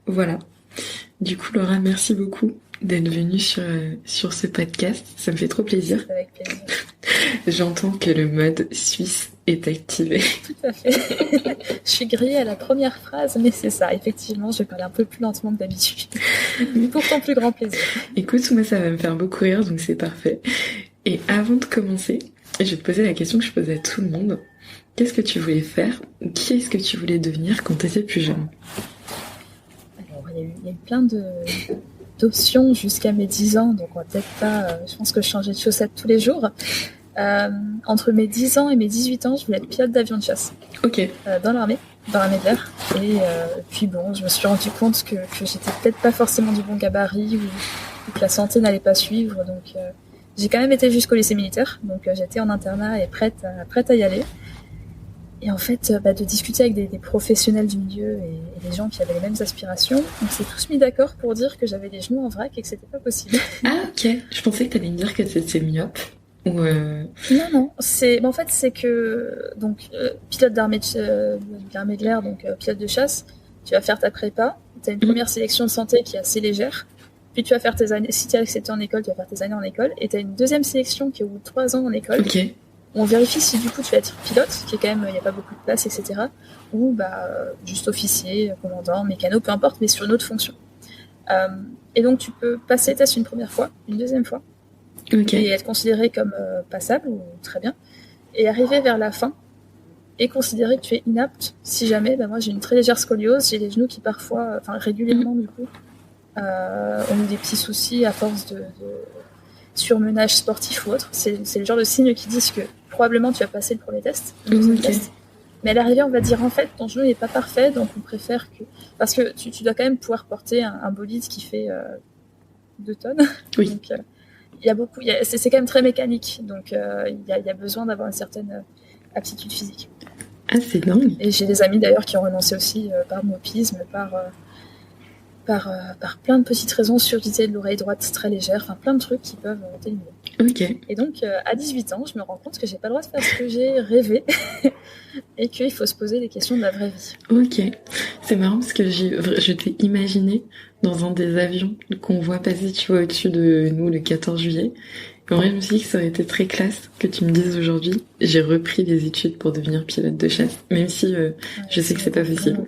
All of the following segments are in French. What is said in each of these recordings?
Voilà. Du coup, Laura, merci beaucoup d'être venue sur ce podcast. Ça me fait trop plaisir. Avec plaisir. J'entends que le mode suisse est activé. Tout à fait. Je suis grillée à la première phrase, mais c'est ça. Effectivement, je vais parler un peu plus lentement que d'habitude. Pour ton plus grand plaisir. Écoute, moi, ça va me faire beaucoup rire, donc c'est parfait. Et avant de commencer, je vais te poser la question que je pose à tout le monde. Qu'est-ce que tu voulais faire? Qui est-ce que tu voulais devenir quand tu étais plus jeune? Alors, il y a eu plein d'options jusqu'à mes 10 ans, donc on va peut-être pas... je pense que je changeais de chaussettes tous les jours. Entre mes 10 ans et mes 18 ans, je voulais être pilote d'avion de chasse. Ok. Dans l'armée de l'air. Et puis bon, je me suis rendu compte que j'étais peut-être pas forcément du bon gabarit ou que la santé n'allait pas suivre. Donc j'ai quand même été jusqu'au lycée militaire. Donc j'étais en internat et prête à y aller. Et en fait, de discuter avec des professionnels du milieu et des gens qui avaient les mêmes aspirations, on s'est tous mis d'accord pour dire que j'avais les genoux en vrac et que c'était pas possible. Ah ok, je pensais que t'allais me dire que t'étais myope. Non, en fait c'est que donc pilote d'armée de l'air, donc pilote de chasse, tu vas faire ta prépa, tu as une première sélection de santé qui est assez légère, puis tu vas faire tes années, si tu es accepté en école, tu vas faire tes années en école, et tu as une deuxième sélection qui est au bout de 3 ans en école. Ok. On vérifie si du coup tu vas être pilote, qui est quand même, il n'y a pas beaucoup de place, etc. Ou juste officier, commandant, mécano, peu importe, mais sur une autre fonction. Et donc tu peux passer les tests une première fois, une deuxième fois, et être considéré comme passable, ou très bien, et arriver vers la fin, et considérer que tu es inapte si jamais, moi j'ai une très légère scoliose, j'ai les genoux qui parfois, régulièrement du coup, ont eu des petits soucis à force de surmenage sportif ou autre. C'est le genre de signes qui disent que probablement tu vas passer le premier test, le deuxième test. Mais à l'arrivée, on va dire en fait, ton genou n'est pas parfait, donc on préfère que... Parce que tu dois quand même pouvoir porter un bolide qui fait 2 tonnes. Oui. Donc, il y a beaucoup... C'est quand même très mécanique, donc il y a besoin d'avoir une certaine aptitude physique. Ah, c'est dingue. Et j'ai des amis d'ailleurs qui ont renoncé aussi par myopisme, par plein de petites raisons, surdité de l'oreille droite très légère, plein de trucs qui peuvent t'éliminer. Ok. Et donc, à 18 ans, je me rends compte que j'ai pas le droit de faire ce que j'ai rêvé et qu'il faut se poser des questions de la vraie vie. Ok. C'est marrant parce que je t'ai imaginé dans un des avions qu'on voit passer, tu vois, au-dessus de nous le 14 juillet. Et en vrai, je me suis dit que ça aurait été très classe que tu me dises aujourd'hui, j'ai repris des études pour devenir pilote de chasse, même si je sais que c'est pas possible.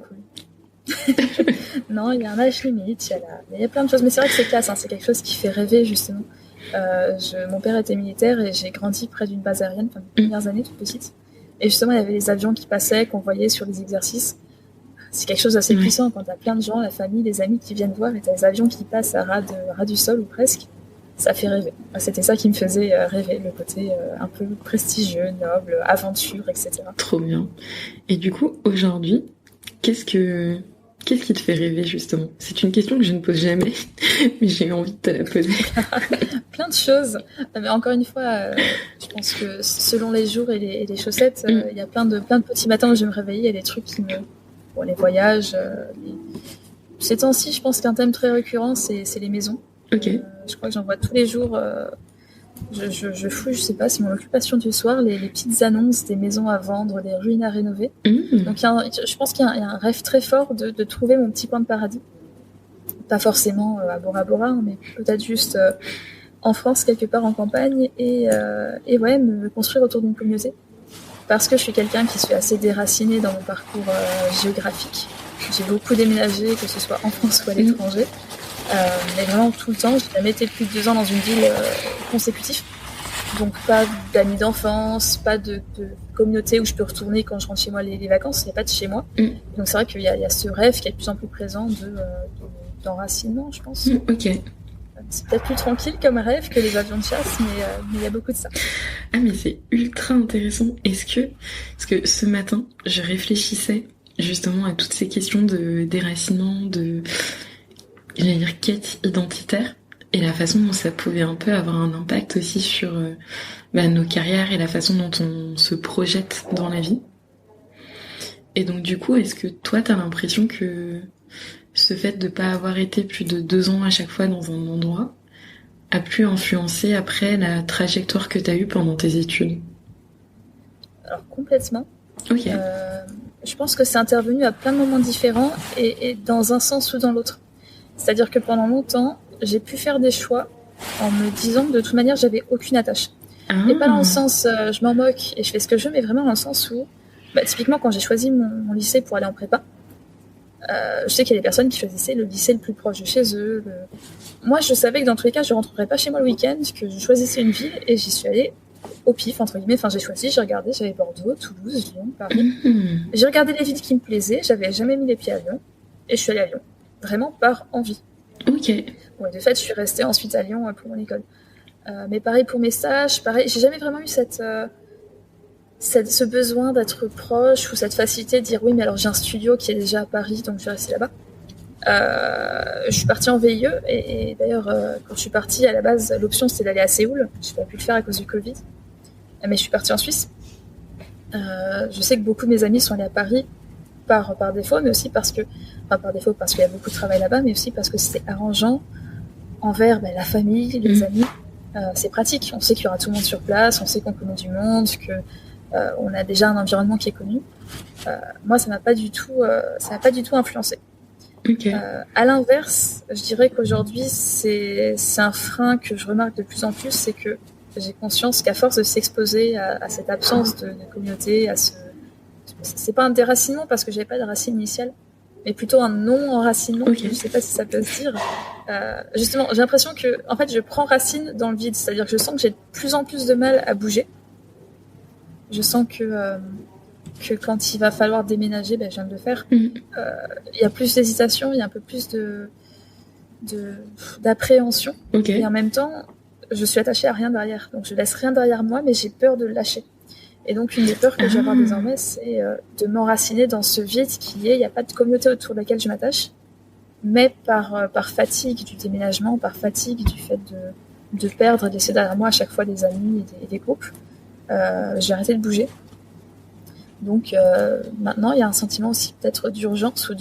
Non, il y a un âge limite, il y a plein de choses, mais c'est vrai que c'est classe, c'est quelque chose qui fait rêver justement. Mon père était militaire et j'ai grandi près d'une base aérienne, les premières années, toute petite. Et justement, il y avait les avions qui passaient, qu'on voyait sur les exercices. C'est quelque chose d'assez puissant quand t'as plein de gens, la famille, les amis qui viennent voir et t'as les avions qui passent à ras du sol ou presque. Ça fait rêver. C'était ça qui me faisait rêver, le côté un peu prestigieux, noble, aventure, etc. Trop bien. Et du coup, aujourd'hui, qu'est-ce qui te fait rêver, justement? C'est une question que je ne pose jamais, mais j'ai envie de te la poser. Plein de choses. Mais encore une fois, je pense que selon les jours et les chaussettes, il y a plein de petits matins où je vais me réveiller, il y a des trucs qui me... Bon, les voyages... Ces temps-ci, je pense qu'un thème très récurrent, c'est les maisons. Ok. Je crois que j'en vois tous les jours... Je fouille, je sais pas, c'est mon occupation du soir, les petites annonces des maisons à vendre, des ruines à rénover. Donc je pense qu'il y a un rêve très fort de trouver mon petit coin de paradis. Pas forcément à Bora Bora, mais peut-être juste en France, quelque part en campagne, et ouais, me construire autour d'une communauté. Parce que je suis quelqu'un qui suis assez déraciné dans mon parcours géographique. J'ai beaucoup déménagé, que ce soit en France ou à l'étranger. Mais vraiment tout le temps, j'ai jamais été plus de 2 ans dans une ville consécutive. Donc pas d'amis d'enfance, pas de communauté où je peux retourner quand je rentre chez moi les vacances, il n'y a pas de chez moi. Donc c'est vrai qu'il y a ce rêve qui est de plus en plus présent d'enracinement, je pense. Ok. C'est peut-être plus tranquille comme rêve que les avions de chasse, mais il y a beaucoup de ça. Ah mais c'est ultra intéressant. Parce que ce matin, je réfléchissais justement à toutes ces questions de déracinement, j'allais dire quête identitaire, et la façon dont ça pouvait un peu avoir un impact aussi sur nos carrières et la façon dont on se projette dans la vie. Et donc du coup, est-ce que toi t'as l'impression que ce fait de pas avoir été plus de 2 ans à chaque fois dans un endroit a pu influencer après la trajectoire que t'as eue pendant tes études? Alors complètement. Ok. je pense que c'est intervenu à plein de moments différents et dans un sens ou dans l'autre. C'est-à-dire que pendant longtemps, j'ai pu faire des choix en me disant que de toute manière, j'avais aucune attache. Et pas dans le sens je m'en moque et je fais ce que je veux, mais vraiment dans le sens où, typiquement, quand j'ai choisi mon lycée pour aller en prépa, je sais qu'il y a des personnes qui choisissaient le lycée le plus proche de chez eux. Moi, je savais que dans tous les cas, je rentrerais pas chez moi le week-end, que je choisissais une ville et j'y suis allée au pif, entre guillemets. Enfin, j'ai choisi, j'ai regardé, j'avais Bordeaux, Toulouse, Lyon, Paris. J'ai regardé les villes qui me plaisaient, j'avais jamais mis les pieds à Lyon et je suis allée à Lyon. Vraiment par envie. Ok. Ouais, de fait, je suis restée ensuite à Lyon pour mon école. Mais pareil pour mes stages, pareil, j'ai jamais vraiment eu ce besoin d'être proche ou cette facilité de dire oui, mais alors j'ai un studio qui est déjà à Paris, donc je vais rester là-bas. Je suis partie en VIE et d'ailleurs, quand je suis partie, à la base, l'option c'était d'aller à Séoul. Je n'ai pas pu le faire à cause du Covid, mais je suis partie en Suisse. Je sais que beaucoup de mes amis sont allés à Paris par défaut, mais aussi parce qu'il y a beaucoup de travail là-bas, mais aussi parce que c'était arrangeant envers la famille, les amis. C'est pratique, on sait qu'il y aura tout le monde sur place, on sait qu'on connaît du monde, qu'on a déjà un environnement qui est connu. Moi, ça m'a pas du tout influencé. Okay. À l'inverse, je dirais qu'aujourd'hui, c'est un frein que je remarque de plus en plus, c'est que j'ai conscience qu'à force de s'exposer à cette absence de communauté, c'est pas un déracinement parce que j'avais pas de racine initiale, mais plutôt un non-enracinement. Okay. Je sais pas si ça peut se dire. Justement, j'ai l'impression que, en fait, je prends racine dans le vide, c'est-à-dire que je sens que j'ai de plus en plus de mal à bouger. Je sens que quand il va falloir déménager, je viens de le faire. Il y a plus d'hésitation, il y a un peu plus d'appréhension. Okay. Et en même temps, je suis attachée à rien derrière. Donc je laisse rien derrière moi, mais j'ai peur de le lâcher. Et donc une des peurs que j'ai avoir désormais, c'est de m'enraciner dans ce vide qui est, il n'y a pas de communauté autour de laquelle je m'attache, mais par fatigue du déménagement, par fatigue du fait de perdre et de laisser derrière moi à chaque fois des amis et des groupes, j'ai arrêté de bouger. Donc maintenant, il y a un sentiment aussi peut-être d'urgence ou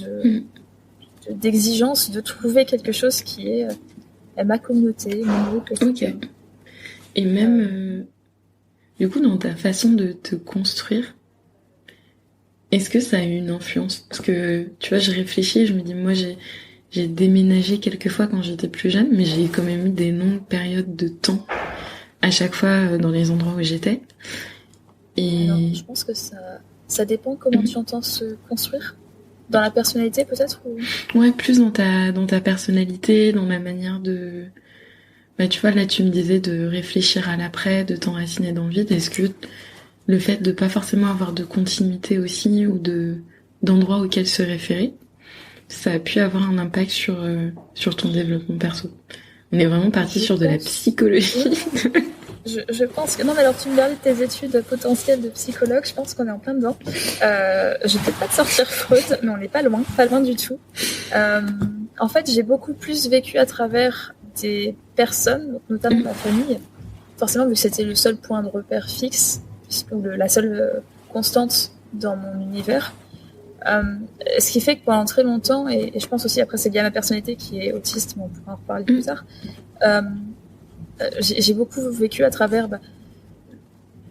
d'exigence de trouver quelque chose qui est ma communauté, mon groupe, etc. Ok. Et même, du coup, dans ta façon de te construire, est-ce que ça a eu une influence? Parce que, tu vois, je réfléchis et je me dis, moi, j'ai déménagé quelques fois quand j'étais plus jeune, mais j'ai quand même eu des longues périodes de temps à chaque fois dans les endroits où j'étais. Et... Alors, je pense que ça dépend comment tu entends se construire. Dans la personnalité, peut-être ou... Ouais, plus dans ta personnalité, dans la manière de... tu vois, là, tu me disais de réfléchir à l'après, de t'enraciner dans le vide. Est-ce que le fait de pas forcément avoir de continuité aussi ou d'endroits auxquels se référer, ça a pu avoir un impact sur ton développement perso? On est vraiment parti sur de la psychologie. Je pense que... Non, mais alors tu me parlais de tes études potentielles de psychologue, je pense qu'on est en plein dedans. Je vais peut-être pas te sortir Freud, mais on n'est pas loin du tout. En fait, j'ai beaucoup plus vécu à travers des personnes, notamment ma famille, forcément vu que c'était le seul point de repère fixe, la seule constante dans mon univers. Ce qui fait que pendant très longtemps, et je pense aussi après c'est lié à ma personnalité qui est autiste, mais on pourra en reparler plus tard, j'ai beaucoup vécu à travers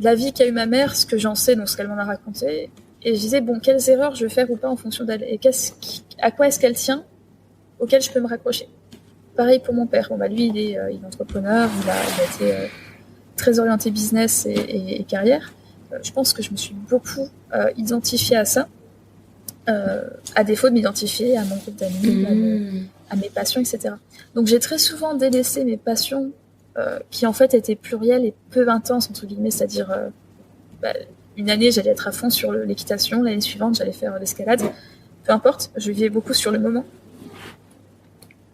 la vie qu'a eu ma mère, ce que j'en sais, donc ce qu'elle m'en a raconté, et je disais bon, quelles erreurs je vais faire ou pas en fonction d'elle, et à quoi est-ce qu'elle tient, auquel je peux me raccrocher. Pareil pour mon père. Bon, lui il est entrepreneur, il a été très orienté business et carrière. Je pense que je me suis beaucoup identifiée à ça, à défaut de m'identifier à mon groupe d'amis, à mes passions, etc. Donc j'ai très souvent délaissé mes passions qui en fait étaient plurielles et peu intenses, entre guillemets, c'est-à-dire une année j'allais être à fond sur l'équitation, l'année suivante j'allais faire l'escalade, peu importe, je vivais beaucoup sur le moment.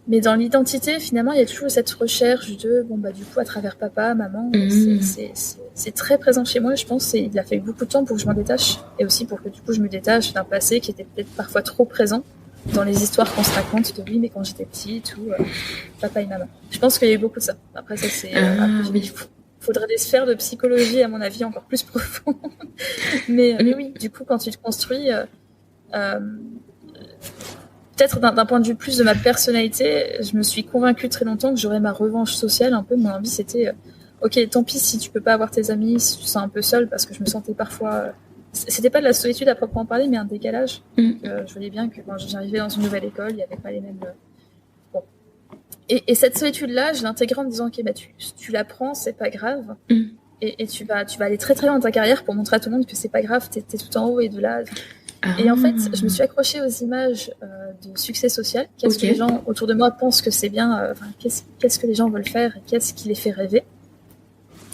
Mais dans l'identité, finalement, il y a toujours cette recherche de, du coup, à travers papa, maman, c'est très présent chez moi, je pense, et il a fallu beaucoup de temps pour que je m'en détache, et aussi pour que, du coup, je me détache d'un passé qui était peut-être parfois trop présent dans les histoires qu'on se raconte de oui, mais quand j'étais petite, ou papa et maman. Je pense qu'il y a eu beaucoup de ça. Après, ça, c'est... il faudrait des sphères de psychologie, à mon avis, encore plus profondes. mais oui, du coup, quand tu te construis... peut-être d'un point de vue plus de ma personnalité, je me suis convaincue très longtemps que j'aurais ma revanche sociale un peu. Mon envie, c'était ok, tant pis si tu peux pas avoir tes amis, si tu te sens un peu seule, parce que je me sentais parfois c'était pas de la solitude à proprement parler, mais un décalage. Je voyais bien que quand j'arrivais dans une nouvelle école, il n'y avait pas les mêmes... Bon. Et cette solitude-là, je l'intégrais en me disant, ok, bah, tu l'apprends, c'est pas grave. Et tu vas aller très très loin dans ta carrière pour montrer à tout le monde que c'est pas grave, t'es tout en haut et de là... Et en fait, je me suis accrochée aux images de succès social. Qu'est-ce que les gens autour de moi pensent que c'est bien, qu'est-ce que les gens veulent faire et qu'est-ce qui les fait rêver.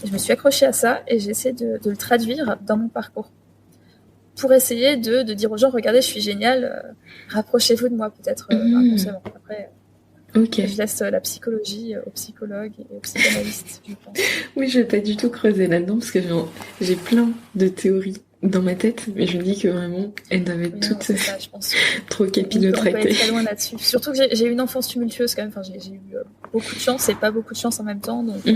Et je me suis accrochée à ça et j'ai essayé de le traduire dans mon parcours. Pour essayer de dire aux gens, regardez, je suis géniale, rapprochez-vous de moi peut-être inconsciemment. Après, je laisse la psychologie aux psychologues et aux psychanalystes, je pense. Oui, je vais pas du tout creuser là-dedans parce que j'ai plein de théories dans ma tête, mais je me dis que vraiment, elles doivent être toutes je pense. trop capillotractées. On peut aller très loin là-dessus. Surtout que j'ai eu une enfance tumultueuse quand même. Enfin, j'ai eu beaucoup de chance et pas beaucoup de chance en même temps. Donc, il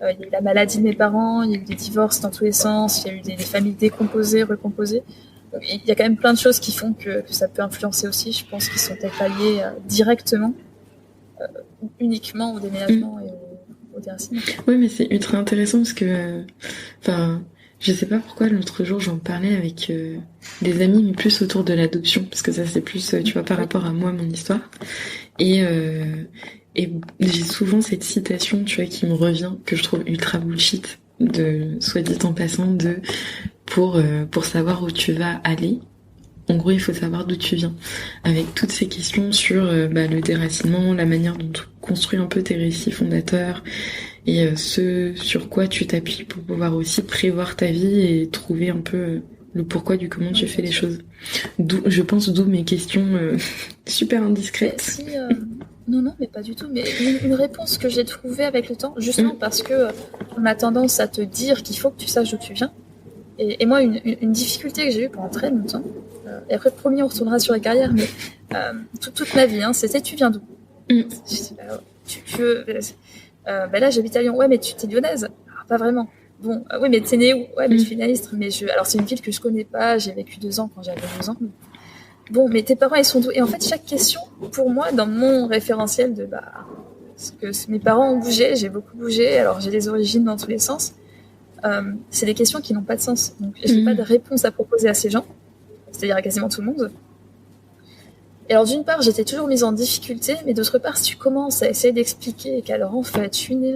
y a eu la maladie de mes parents, il y a eu des divorces dans tous les sens, il y a eu des familles décomposées, recomposées. Donc, il y a quand même plein de choses qui font que ça peut influencer aussi. Je pense qu'ils sont peut-être pas liés directement, uniquement au déménagement et au déracinement. Oui, mais c'est ultra intéressant parce que, je sais pas pourquoi l'autre jour j'en parlais avec des amis, mais plus autour de l'adoption, parce que ça c'est plus, tu vois, par rapport à moi, mon histoire. Et j'ai souvent cette citation, tu vois, qui me revient, que je trouve ultra bullshit, soit dit en passant, pour savoir où tu vas aller. En gros, il faut savoir d'où tu viens. Avec toutes ces questions sur le déracinement, la manière dont tu construis un peu tes récits fondateurs, et ce sur quoi tu t'appuies pour pouvoir aussi prévoir ta vie et trouver un peu le pourquoi du comment tu fais les choses. D'où mes questions super indiscrètes. Non, mais pas du tout. Mais une réponse que j'ai trouvée avec le temps, justement parce que on a tendance à te dire qu'il faut que tu saches d'où tu viens. Et moi, une difficulté que j'ai eue pendant très longtemps, et après, promis, on retournera sur la carrière, mais toute ma vie, c'était tu viens d'où là, j'habite à Lyon. Ouais, mais tu t'es lyonnaise? Pas vraiment. Bon, oui, mais t'es née où? Ouais, mais je suis finaliste. Alors, c'est une ville que je connais pas. J'ai vécu 2 ans quand j'avais 2 ans. Bon, mais tes parents, ils sont d'où? Et en fait, chaque question, pour moi, dans mon référentiel de parce que mes parents ont bougé, j'ai beaucoup bougé. Alors, j'ai des origines dans tous les sens. C'est des questions qui n'ont pas de sens. Donc, j'ai pas de réponse à proposer à ces gens, c'est-à-dire à quasiment tout le monde. Et alors, d'une part, j'étais toujours mise en difficulté, mais d'autre part, si tu commences à essayer d'expliquer qu'alors, en fait, je suis née...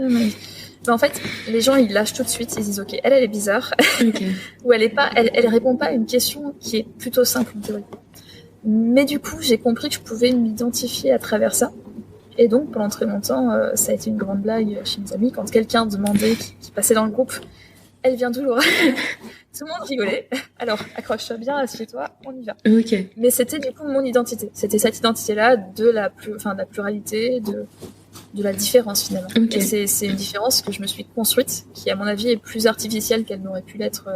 en fait, les gens, ils lâchent tout de suite, ils disent, ok, elle est bizarre, ou elle répond pas à une question qui est plutôt simple en théorie. Mais du coup, j'ai compris que je pouvais m'identifier à travers ça. Et donc, pendant très longtemps, ça a été une grande blague chez mes amis, quand quelqu'un demandait, qui passait dans le groupe, elle vient d'où, Laura? Tout le monde rigolait. Alors, accroche-toi bien, assieds-toi, on y va. Okay. Mais c'était du coup mon identité. C'était cette identité-là de la pluralité, de la différence finalement. Okay. Et c'est une différence que je me suis construite, qui à mon avis est plus artificielle qu'elle n'aurait pu l'être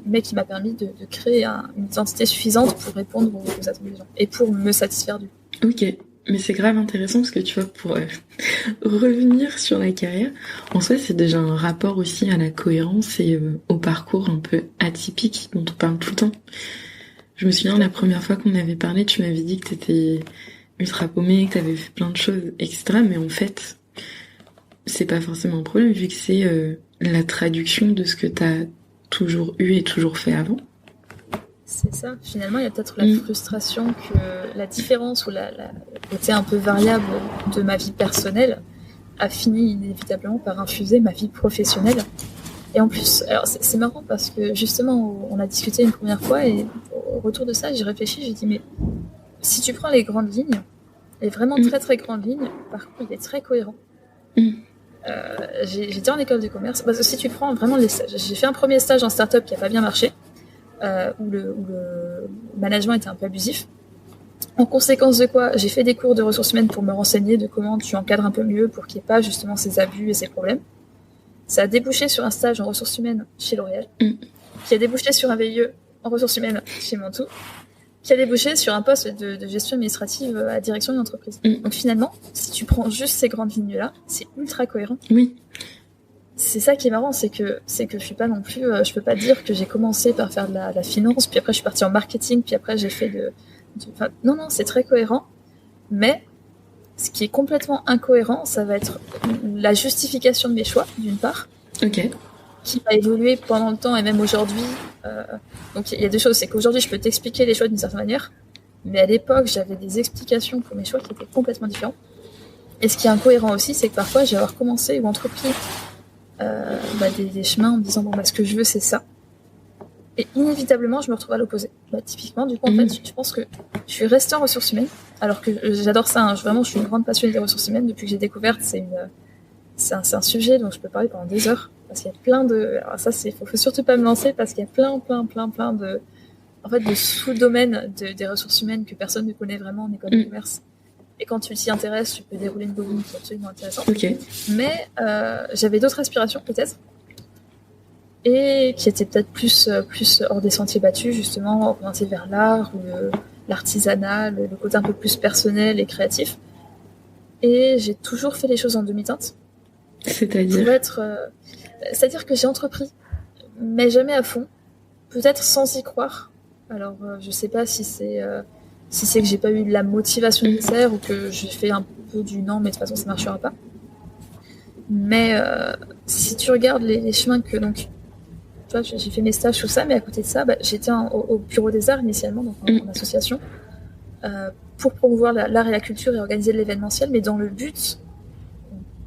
mais qui m'a permis de créer une identité suffisante pour répondre aux attentes des gens et pour me satisfaire du coup. Ok. Mais c'est grave intéressant parce que tu vois, pour revenir sur la carrière, en soi c'est déjà un rapport aussi à la cohérence et au parcours un peu atypique dont on parle tout le temps. Je me souviens la première fois qu'on avait parlé, tu m'avais dit que t'étais ultra paumée, que t'avais fait plein de choses, etc. Mais en fait, c'est pas forcément un problème vu que c'est la traduction de ce que t'as toujours eu et toujours fait avant. C'est ça. Finalement, il y a peut-être la frustration que la différence ou la côté un peu variable de ma vie personnelle a fini inévitablement par infuser ma vie professionnelle. Et en plus, alors c'est marrant parce que justement, on a discuté une première fois et au retour de ça, j'ai réfléchi, j'ai dit mais si tu prends les grandes lignes, les vraiment très très grandes lignes, par contre, il est très cohérent. J'étais en école de commerce parce que si tu prends vraiment les stages, j'ai fait un premier stage en start-up qui a pas bien marché. Où le management était un peu abusif. En conséquence de quoi, j'ai fait des cours de ressources humaines pour me renseigner de comment tu encadres un peu mieux pour qu'il n'y ait pas justement ces abus et ces problèmes. Ça a débouché sur un stage en ressources humaines chez L'Oréal, qui a débouché sur un VIE en ressources humaines chez Mantoux, qui a débouché sur un poste de gestion administrative à la direction d'une entreprise. Donc finalement, si tu prends juste ces grandes lignes-là, c'est ultra cohérent. Oui. C'est ça qui est marrant, c'est que je suis pas non plus, je peux pas dire que j'ai commencé par faire de la finance, puis après je suis partie en marketing, puis après j'ai fait non, c'est très cohérent, mais ce qui est complètement incohérent, ça va être la justification de mes choix, d'une part. Ok. qui a évolué pendant le temps et même aujourd'hui. Donc il y a deux choses, c'est qu'aujourd'hui je peux t'expliquer les choix d'une certaine manière, mais à l'époque j'avais des explications pour mes choix qui étaient complètement différents. Et ce qui est incohérent aussi, c'est que parfois j'ai avoir commencé ou entrepris des chemins en me disant ce que je veux c'est ça. Et inévitablement, je me retrouve à l'opposé. Typiquement, du coup, en fait, je pense que je suis restée en ressources humaines, alors que j'adore ça. Hein, je suis une grande passionnée des ressources humaines. Depuis que j'ai découvert, c'est un sujet dont je peux parler pendant des heures. Parce qu'il y a plein de... Alors ça, faut surtout pas me lancer, parce qu'il y a plein de sous-domaines des ressources humaines que personne ne connaît vraiment en école de commerce. Et quand tu t'y intéresses, tu peux dérouler une bobine qui est absolument intéressante. Okay. Mais j'avais d'autres aspirations, peut-être, et qui était peut-être plus hors des sentiers battus, justement, orienté vers l'art, ou l'artisanat, le côté un peu plus personnel et créatif. Et j'ai toujours fait les choses en demi-teinte. C'est-à-dire que j'ai entrepris, mais jamais à fond, peut-être sans y croire. Alors, je sais pas si c'est que j'ai pas eu la motivation nécessaire ou que j'ai fait un peu du non, mais de toute façon ça marchera pas. Mais si tu regardes les chemins que donc tu vois, j'ai fait mes stages, tout ça, mais à côté de ça, j'étais au Bureau des Arts initialement, donc en association, pour promouvoir l'art et la culture et organiser de l'événementiel, mais dans le but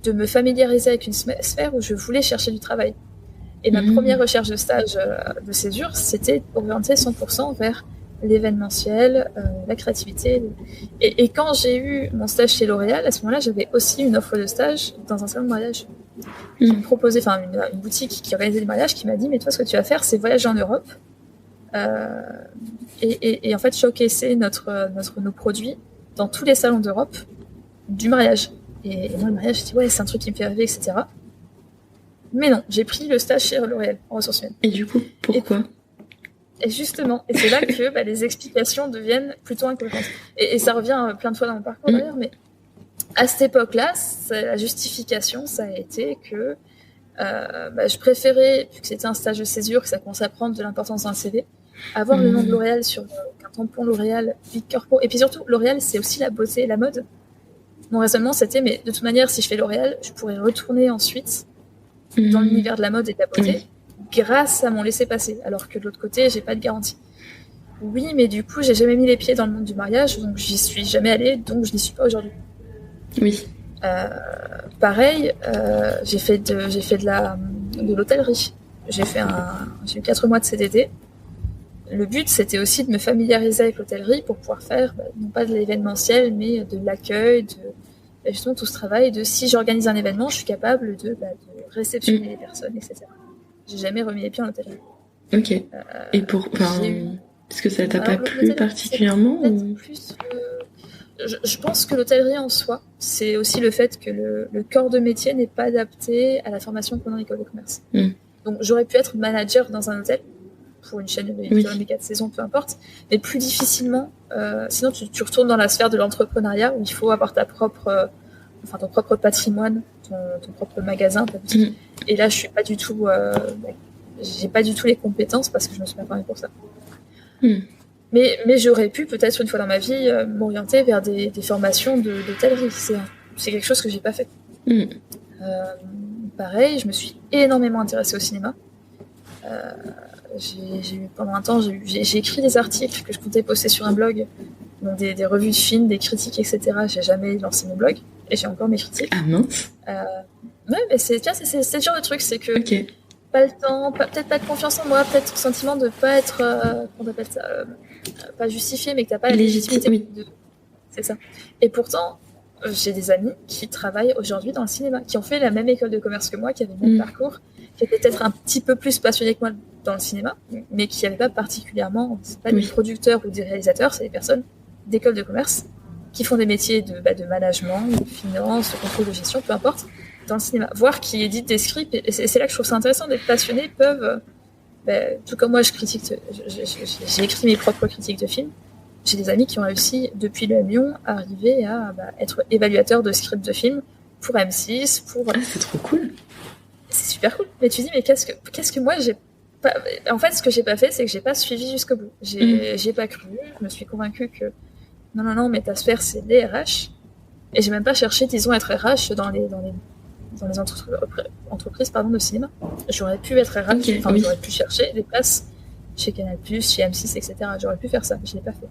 de me familiariser avec une sphère où je voulais chercher du travail. Et ma première recherche de stage de césure, c'était orienté 100% vers l'événementiel, la créativité. Et quand j'ai eu mon stage chez L'Oréal, à ce moment-là, j'avais aussi une offre de stage dans un salon de mariage qui me proposait, une boutique qui organisait des mariages, qui m'a dit, mais toi, ce que tu vas faire, c'est voyager en Europe et en fait, showcaser nos produits dans tous les salons d'Europe du mariage. Et moi, le mariage, je dis, ouais, c'est un truc qui me fait rêver, etc. Mais non, j'ai pris le stage chez L'Oréal en ressources humaines. Et du coup, pourquoi ? Et justement, et c'est là que les explications deviennent plutôt incohérentes. Et ça revient plein de fois dans mon parcours d'ailleurs, mais à cette époque-là, la justification, ça a été que je préférais, vu que c'était un stage de césure, que ça commençait à prendre de l'importance dans le CV, avoir le nom de L'Oréal sur un tampon L'Oréal, Big Corpo. Et puis surtout, L'Oréal, c'est aussi la beauté et la mode. Mon raisonnement, c'était, mais de toute manière, si je fais L'Oréal, je pourrais retourner ensuite dans l'univers de la mode et de la beauté grâce à mon laissez-passer, alors que de l'autre côté, j'ai pas de garantie. Oui, mais du coup, j'ai jamais mis les pieds dans le monde du mariage, donc j'y suis jamais allée, donc je n'y suis pas aujourd'hui. Oui. Pareil, j'ai fait de l'hôtellerie. J'ai eu 4 mois de CDD. Le but, c'était aussi de me familiariser avec l'hôtellerie pour pouvoir faire, non pas de l'événementiel, mais de l'accueil, justement tout ce travail de si j'organise un événement, je suis capable de réceptionner les personnes, etc. J'ai jamais remis les pieds en hôtellerie. Ok. Et est-ce que ça t'a pas plu particulièrement ou... Je pense que l'hôtellerie en soi, c'est aussi le fait que le corps de métier n'est pas adapté à la formation qu'on a en école de commerce. Donc j'aurais pu être manager dans un hôtel pour une chaîne de 4 saisons, peu importe, mais plus difficilement. Sinon, tu retournes dans la sphère de l'entrepreneuriat où il faut avoir ton propre patrimoine, ton propre magasin, ta boutique. Et là, je suis pas du tout, j'ai pas du tout les compétences parce que je me suis pas formée pour ça. Mais j'aurais pu peut-être une fois dans ma vie m'orienter vers des formations d'hôtellerie. C'est quelque chose que j'ai pas fait. Pareil, je me suis énormément intéressée au cinéma. Pendant un temps, j'ai écrit des articles que je comptais poster sur un blog, donc des revues de films, des critiques, etc. J'ai jamais lancé mon blog et j'ai encore mes critiques. Ah mince. Ouais, mais c'est le genre de truc, c'est que pas le temps, peut-être pas de confiance en moi, peut-être le sentiment de pas être, qu'on appelle ça, pas justifié, mais que t'as pas la légitimité. Oui. C'est ça. Et pourtant, j'ai des amis qui travaillent aujourd'hui dans le cinéma, qui ont fait la même école de commerce que moi, qui avaient le même parcours, qui étaient peut-être un petit peu plus passionnés que moi dans le cinéma, mais qui n'avaient pas particulièrement, c'est pas des producteurs ou des réalisateurs, c'est des personnes d'école de commerce qui font des métiers de management, de finance, de contrôle de gestion, peu importe, dans le cinéma. Voire qui éditent des scripts, et c'est là que je trouve ça intéressant, d'être passionnés, peuvent, tout comme moi, j'ai écrit mes propres critiques de films. J'ai des amis qui ont réussi, depuis le Lyon, à arriver à être évaluateurs de scripts de films pour M6, pour... Ah, c'est trop cool. C'est super cool. Mais tu dis, mais qu'est-ce que moi, j'ai pas... En fait, ce que j'ai pas fait, c'est que j'ai pas suivi jusqu'au bout. J'ai pas cru. Je me suis convaincue que non, mais ta sphère, c'est les RH. Et j'ai même pas cherché, disons, être RH dans dans les entreprises de cinéma. J'aurais pu être RH, j'aurais pu chercher des places chez Canal+, chez M6, etc. J'aurais pu faire ça, mais je l'ai pas fait.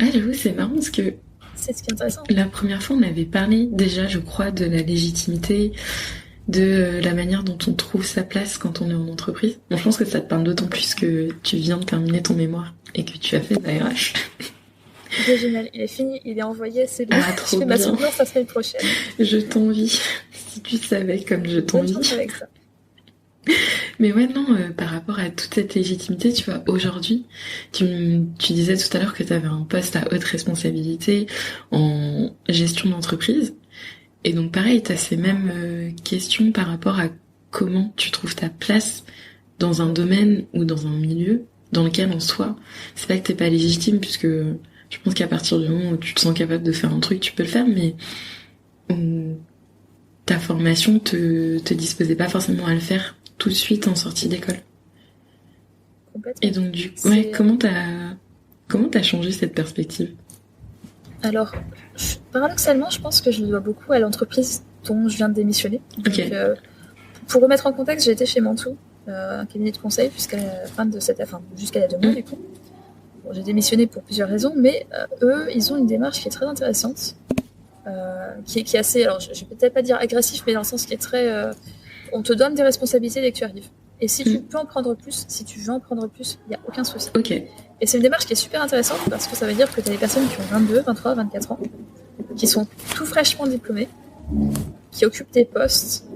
Ah, j'avoue, c'est marrant parce que c'est ce qui est intéressant. La première fois, on avait parlé déjà, je crois, de la légitimité, de la manière dont on trouve sa place quand on est en entreprise. Bon, je pense que ça te parle d'autant plus que tu viens de terminer ton mémoire et que tu as fait de la RH. Il est génial, il est fini, il est envoyé, c'est bon. Ah, trop je fais bien. ma soutenance la semaine prochaine. Je t'envie. Si tu savais comme je t'envie. Avec ça. Mais ouais, non, par rapport à toute cette légitimité, tu vois, aujourd'hui, tu disais tout à l'heure que tu avais un poste à haute responsabilité en gestion d'entreprise. Et donc pareil, tu as ces mêmes questions par rapport à comment tu trouves ta place dans un domaine ou dans un milieu dans lequel en soi, c'est pas que t'es pas légitime, puisque je pense qu'à partir du moment où tu te sens capable de faire un truc, tu peux le faire, mais ta formation te disposait pas forcément à le faire tout de suite en sortie d'école. Et donc du coup, comment t'as changé cette perspective? Alors, paradoxalement, je pense que je le dois beaucoup à l'entreprise dont je viens de démissionner. Donc, pour remettre en contexte, j'ai été chez Mantoux, un cabinet de conseil jusqu'à la fin de jusqu'à il y a 2 mois du coup. Bon, j'ai démissionné pour plusieurs raisons, mais eux, ils ont une démarche qui est très intéressante, qui est assez, alors je vais peut-être pas dire agressif, mais dans le sens qui est très, on te donne des responsabilités dès que tu arrives. Et si tu peux en prendre plus, si tu veux en prendre plus, il n'y a aucun souci. Et c'est une démarche qui est super intéressante parce que ça veut dire que tu as des personnes qui ont 22, 23, 24 ans, qui sont tout fraîchement diplômées, qui occupent des postes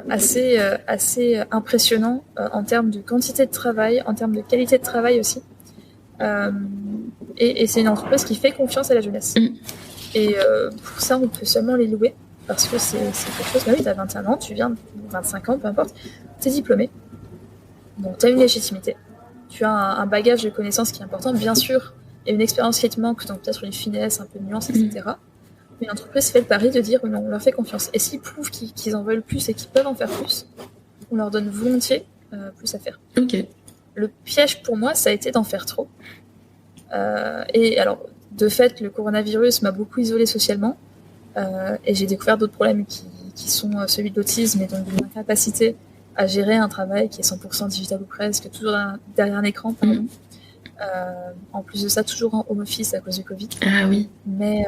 assez impressionnants en termes de quantité de travail, en termes de qualité de travail aussi. Et c'est une entreprise qui fait confiance à la jeunesse. Et pour ça, on peut seulement les louer parce que c'est quelque chose. Bah oui, tu as 21 ans, tu viens, 25 ans, peu importe, tu es diplômé. Donc tu as une légitimité. Tu as un bagage de connaissances qui est important. Bien sûr, il y a une expérience qui te manque, donc peut-être une finesse, un peu de nuance, etc. Mais l'entreprise fait le pari de dire non, on leur fait confiance. Et s'ils prouvent qu'ils en veulent plus et qu'ils peuvent en faire plus, on leur donne volontiers plus à faire. Le piège pour moi, ça a été d'en faire trop. Et alors, de fait, le coronavirus m'a beaucoup isolée socialement. Et j'ai découvert d'autres problèmes qui sont celui de l'autisme et donc d'une incapacité à gérer un travail qui est 100% digital ou presque, toujours derrière un écran, pardon. En plus de ça, toujours en home office à cause du Covid. Ah oui. Mais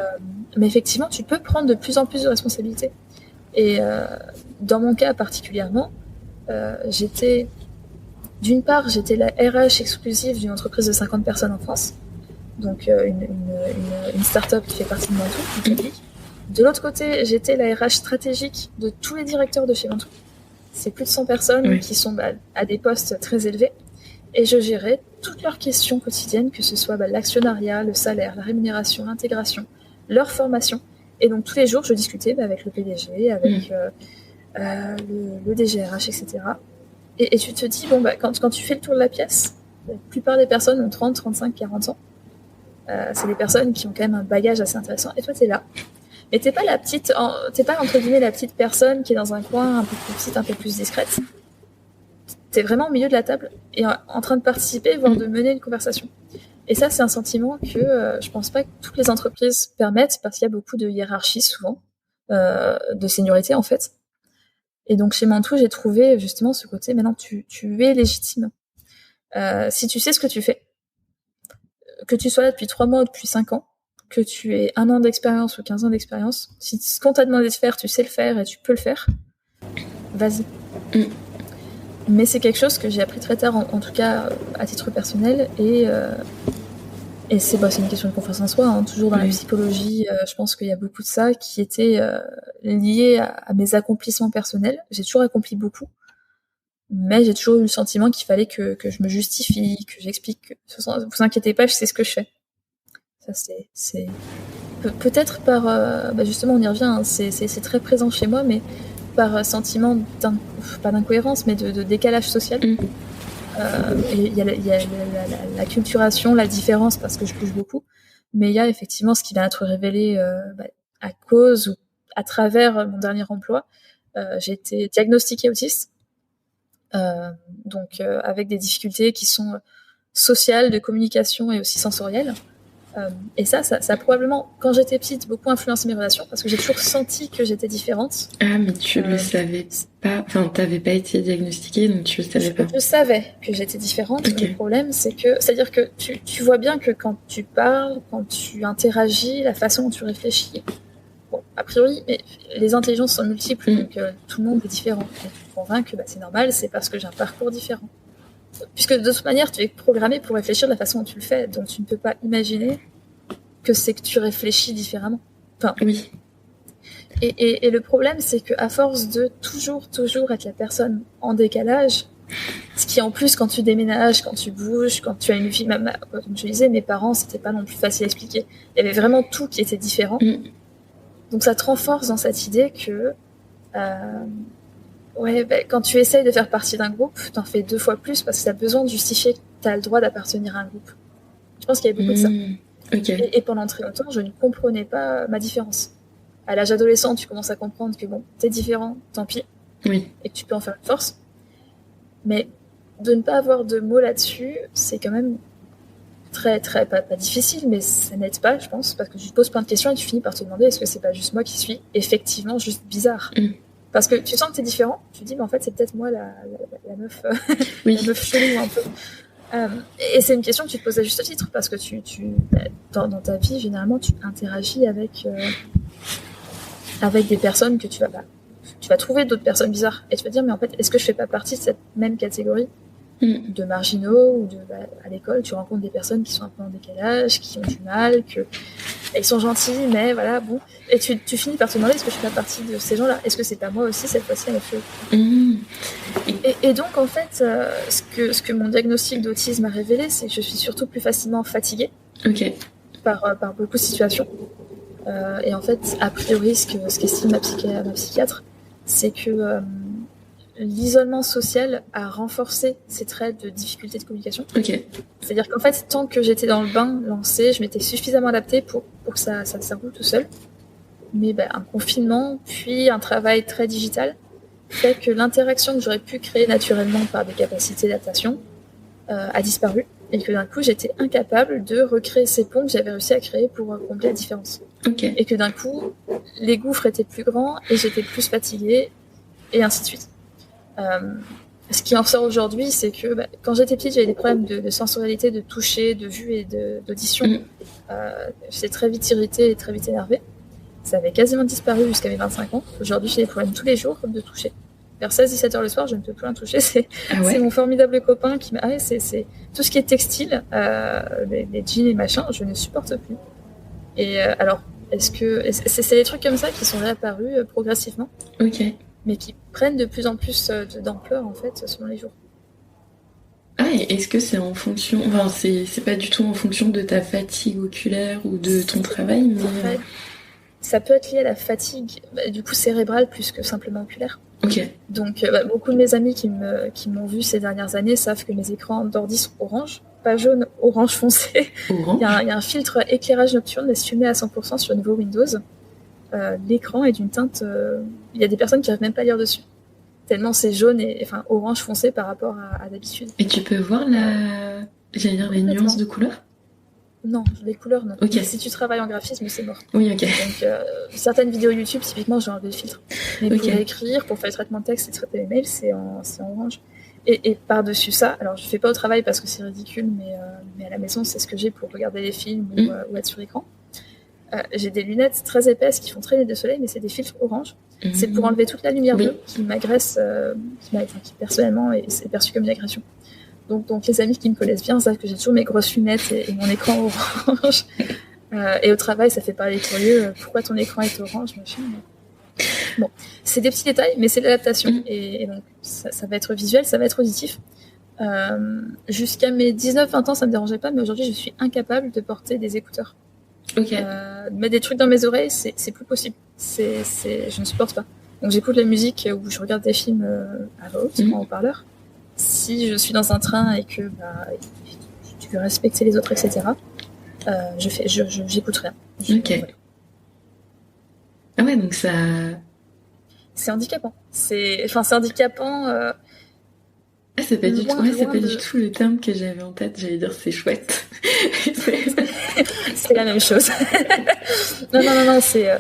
effectivement, tu peux prendre de plus en plus de responsabilités. Et dans mon cas particulièrement, d'une part, j'étais la RH exclusive d'une entreprise de 50 personnes en France. Donc une start-up qui fait partie de Mantoux. De l'autre côté, j'étais la RH stratégique de tous les directeurs de chez Mantoux. C'est plus de 100 personnes qui sont à des postes très élevés. Et je gérais toutes leurs questions quotidiennes, que ce soit l'actionnariat, le salaire, la rémunération, l'intégration, leur formation. Et donc tous les jours, je discutais avec le PDG, avec le DGRH, etc. Et tu te dis, quand tu fais le tour de la pièce, la plupart des personnes ont 30, 35, 40 ans. C'est des personnes qui ont quand même un bagage assez intéressant. Et toi, t'es là. Mais t'es pas entre guillemets la petite personne qui est dans un coin un peu plus petite, un peu plus discrète. T'es vraiment au milieu de la table et en train de participer, voire de mener une conversation. Et ça, c'est un sentiment que je pense pas que toutes les entreprises permettent parce qu'il y a beaucoup de hiérarchie souvent, de seniorité en fait. Et donc chez Mantoux, j'ai trouvé justement ce côté, maintenant tu es légitime. Si tu sais ce que tu fais, que tu sois là depuis 3 mois ou depuis 5 ans, que tu aies 1 an d'expérience ou 15 ans d'expérience, si ce qu'on t'a demandé de faire, tu sais le faire et tu peux le faire, vas-y. Mais c'est quelque chose que j'ai appris très tard, en tout cas à titre personnel, et c'est une question de confiance en soi, hein. Toujours dans la psychologie, je pense qu'il y a beaucoup de ça qui était lié à mes accomplissements personnels. J'ai toujours accompli beaucoup, mais j'ai toujours eu le sentiment qu'il fallait que je me justifie, que j'explique. Vous inquiétez pas, je sais ce que je fais. Ça, c'est peut-être par justement, on y revient, hein, c'est très présent chez moi, mais par sentiment pas d'incohérence, mais de décalage social. Et il y a la culturation, la différence, parce que je bouge beaucoup, mais il y a effectivement ce qui va être révélé à cause ou à travers mon dernier emploi. J'ai été diagnostiquée autiste, donc avec des difficultés qui sont sociales, de communication et aussi sensorielles. Et ça a probablement, quand j'étais petite, beaucoup influencé mes relations, parce que j'ai toujours senti que j'étais différente. Ah, mais tu le savais pas, enfin, t'avais pas été diagnostiquée, donc tu le savais pas. Je savais que j'étais différente. Okay. Le problème, c'est-à-dire que tu vois bien que quand tu parles, quand tu interagis, la façon dont tu réfléchis, bon, a priori, mais les intelligences sont multiples, donc tout le monde est différent. Et tu te convaincs que c'est normal, c'est parce que j'ai un parcours différent. Puisque de toute manière, tu es programmé pour réfléchir de la façon dont tu le fais, donc tu ne peux pas imaginer que c'est que tu réfléchis différemment. Enfin, oui. Et le problème, c'est qu'à force de toujours être la personne en décalage, ce qui en plus, quand tu déménages, quand tu bouges, quand tu as une vie, comme je disais, mes parents, c'était pas non plus facile à expliquer. Il y avait vraiment tout qui était différent. Donc ça te renforce dans cette idée que quand tu essayes de faire partie d'un groupe, t'en fais 2 fois plus parce que tu as besoin de justifier que tu as le droit d'appartenir à un groupe. Je pense qu'il y avait beaucoup de ça. Okay. Et pendant très longtemps, je ne comprenais pas ma différence. À l'âge adolescent, tu commences à comprendre que bon, t'es différent, tant pis, oui. Et que tu peux en faire une force. Mais de ne pas avoir de mots là-dessus, c'est quand même très, pas difficile, mais ça n'aide pas, je pense, parce que tu te poses plein de questions et tu finis par te demander est-ce que c'est pas juste moi qui suis effectivement juste bizarre. Parce que tu sens que t'es différent, tu te dis, mais en fait, c'est peut-être moi la meuf, oui. la meuf chelou un peu. Et c'est une question que tu te poses à juste titre, parce que dans ta vie, généralement, tu interagis avec des personnes que tu vas trouver d'autres personnes bizarres. Et tu vas dire, mais en fait, est-ce que je fais pas partie de cette même catégorie de marginaux ou à l'école, tu rencontres des personnes qui sont un peu en décalage, qui ont du mal, elles sont gentilles, mais voilà, bon. Et tu finis par te demander, est-ce que je fais pas partie de ces gens-là? Est-ce que c'est pas moi aussi, cette fois-ci, à la chose? Et donc, en fait, ce que mon diagnostic d'autisme a révélé, c'est que je suis surtout plus facilement fatiguée par beaucoup de situations. Et en fait, a priori, ce qu'estime ma psychiatre, c'est que l'isolement social a renforcé ces traits de difficulté de communication. C'est-à-dire qu'en fait, tant que j'étais dans le bain lancé, je m'étais suffisamment adaptée pour que ça roule tout seul. Mais un confinement, puis un travail très digital, fait que l'interaction que j'aurais pu créer naturellement par des capacités d'adaptation a disparu. Et que d'un coup, j'étais incapable de recréer ces ponts que j'avais réussi à créer pour combler la différence. Et que d'un coup, les gouffres étaient plus grands et j'étais plus fatiguée, et ainsi de suite. Ce qui en sort aujourd'hui, c'est que quand j'étais petite, j'avais des problèmes de sensorialité, de toucher, de vue et d'audition. J'étais très vite irritée et très vite énervée. Ça avait quasiment disparu jusqu'à mes 25 ans. Aujourd'hui, j'ai des problèmes tous les jours de toucher. Vers 16-17 heures le soir, je ne peux plus en toucher. C'est mon formidable copain qui m'a... c'est tout ce qui est textile, les jeans et machin, je ne supporte plus. Et alors, c'est des trucs comme ça qui sont réapparus progressivement, mais qui prennent de plus en plus d'ampleur, en fait, selon les jours. Ah, et est-ce que c'est en fonction... Enfin, c'est pas du tout en fonction de ta fatigue oculaire ou de ton travail, mais... Ça peut être lié à la fatigue, du coup cérébrale plus que simplement oculaire. Donc beaucoup de mes amis qui m'ont vu ces dernières années savent que mes écrans d'ordi sont orange, pas jaune, orange foncé. Il y a un filtre éclairage nocturne, mais si tu le mets à 100% sur le niveau Windows, l'écran est d'une teinte... Il y a des personnes qui n'arrivent même pas à lire dessus. Tellement c'est jaune orange foncé par rapport à d'habitude. Et tu peux voir les nuances de couleurs? Non, les couleurs, non. Si tu travailles en graphisme, c'est mort. Donc, certaines vidéos YouTube, typiquement, j'ai enlevé le filtre. Mais pour écrire, pour faire le traitement de texte et traiter mes mails, c'est en orange. Et par-dessus ça, alors je fais pas au travail parce que c'est ridicule, mais à la maison, c'est ce que j'ai pour regarder les films ou être sur écran. J'ai des lunettes très épaisses qui font traîner de soleil, mais c'est des filtres orange. C'est pour enlever toute la lumière bleue qui m'agresse, qui personnellement est perçue comme une agression. Donc les amis qui me connaissent bien savent que j'ai toujours mes grosses lunettes et mon écran orange. Et au travail, ça fait parler curieux. Pourquoi ton écran est orange, machin. Bon, c'est des petits détails, mais c'est de l'adaptation. Et donc, ça va être visuel, ça va être auditif. Jusqu'à mes 19-20 ans, ça me dérangeait pas, mais aujourd'hui, je suis incapable de porter des écouteurs. Mettre des trucs dans mes oreilles, c'est plus possible. Je ne supporte pas. Donc j'écoute la musique ou je regarde des films à voix haute, en haut-parleur. Si je suis dans un train et que tu veux respecter les autres, etc., j'écoute rien. Ah ouais, donc ça... C'est handicapant. C'est handicapant c'est pas du tout le terme que j'avais en tête. J'allais dire c'est chouette. C'est la même chose. non, je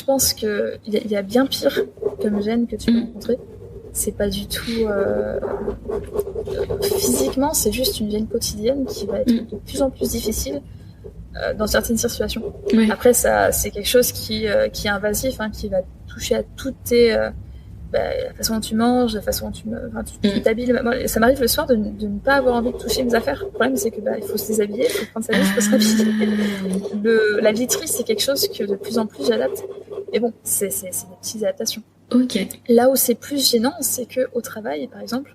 pense qu'il y a bien pire comme gêne que tu peux rencontrer. C'est pas du tout physiquement, c'est juste une gêne quotidienne qui va être de plus en plus difficile dans certaines situations. Oui. Après, ça, c'est quelque chose qui est invasif, hein, qui va toucher à toutes tes la façon dont tu manges, la façon dont tu t'habilles. Moi, ça m'arrive le soir de ne pas avoir envie de toucher mes affaires. Le problème, c'est que il faut se déshabiller, il faut prendre sa douche, il faut se rhabiller. La literie, c'est quelque chose que de plus en plus j'adapte. Et bon, c'est des petites adaptations. Okay. Là où c'est plus gênant, c'est que au travail, par exemple,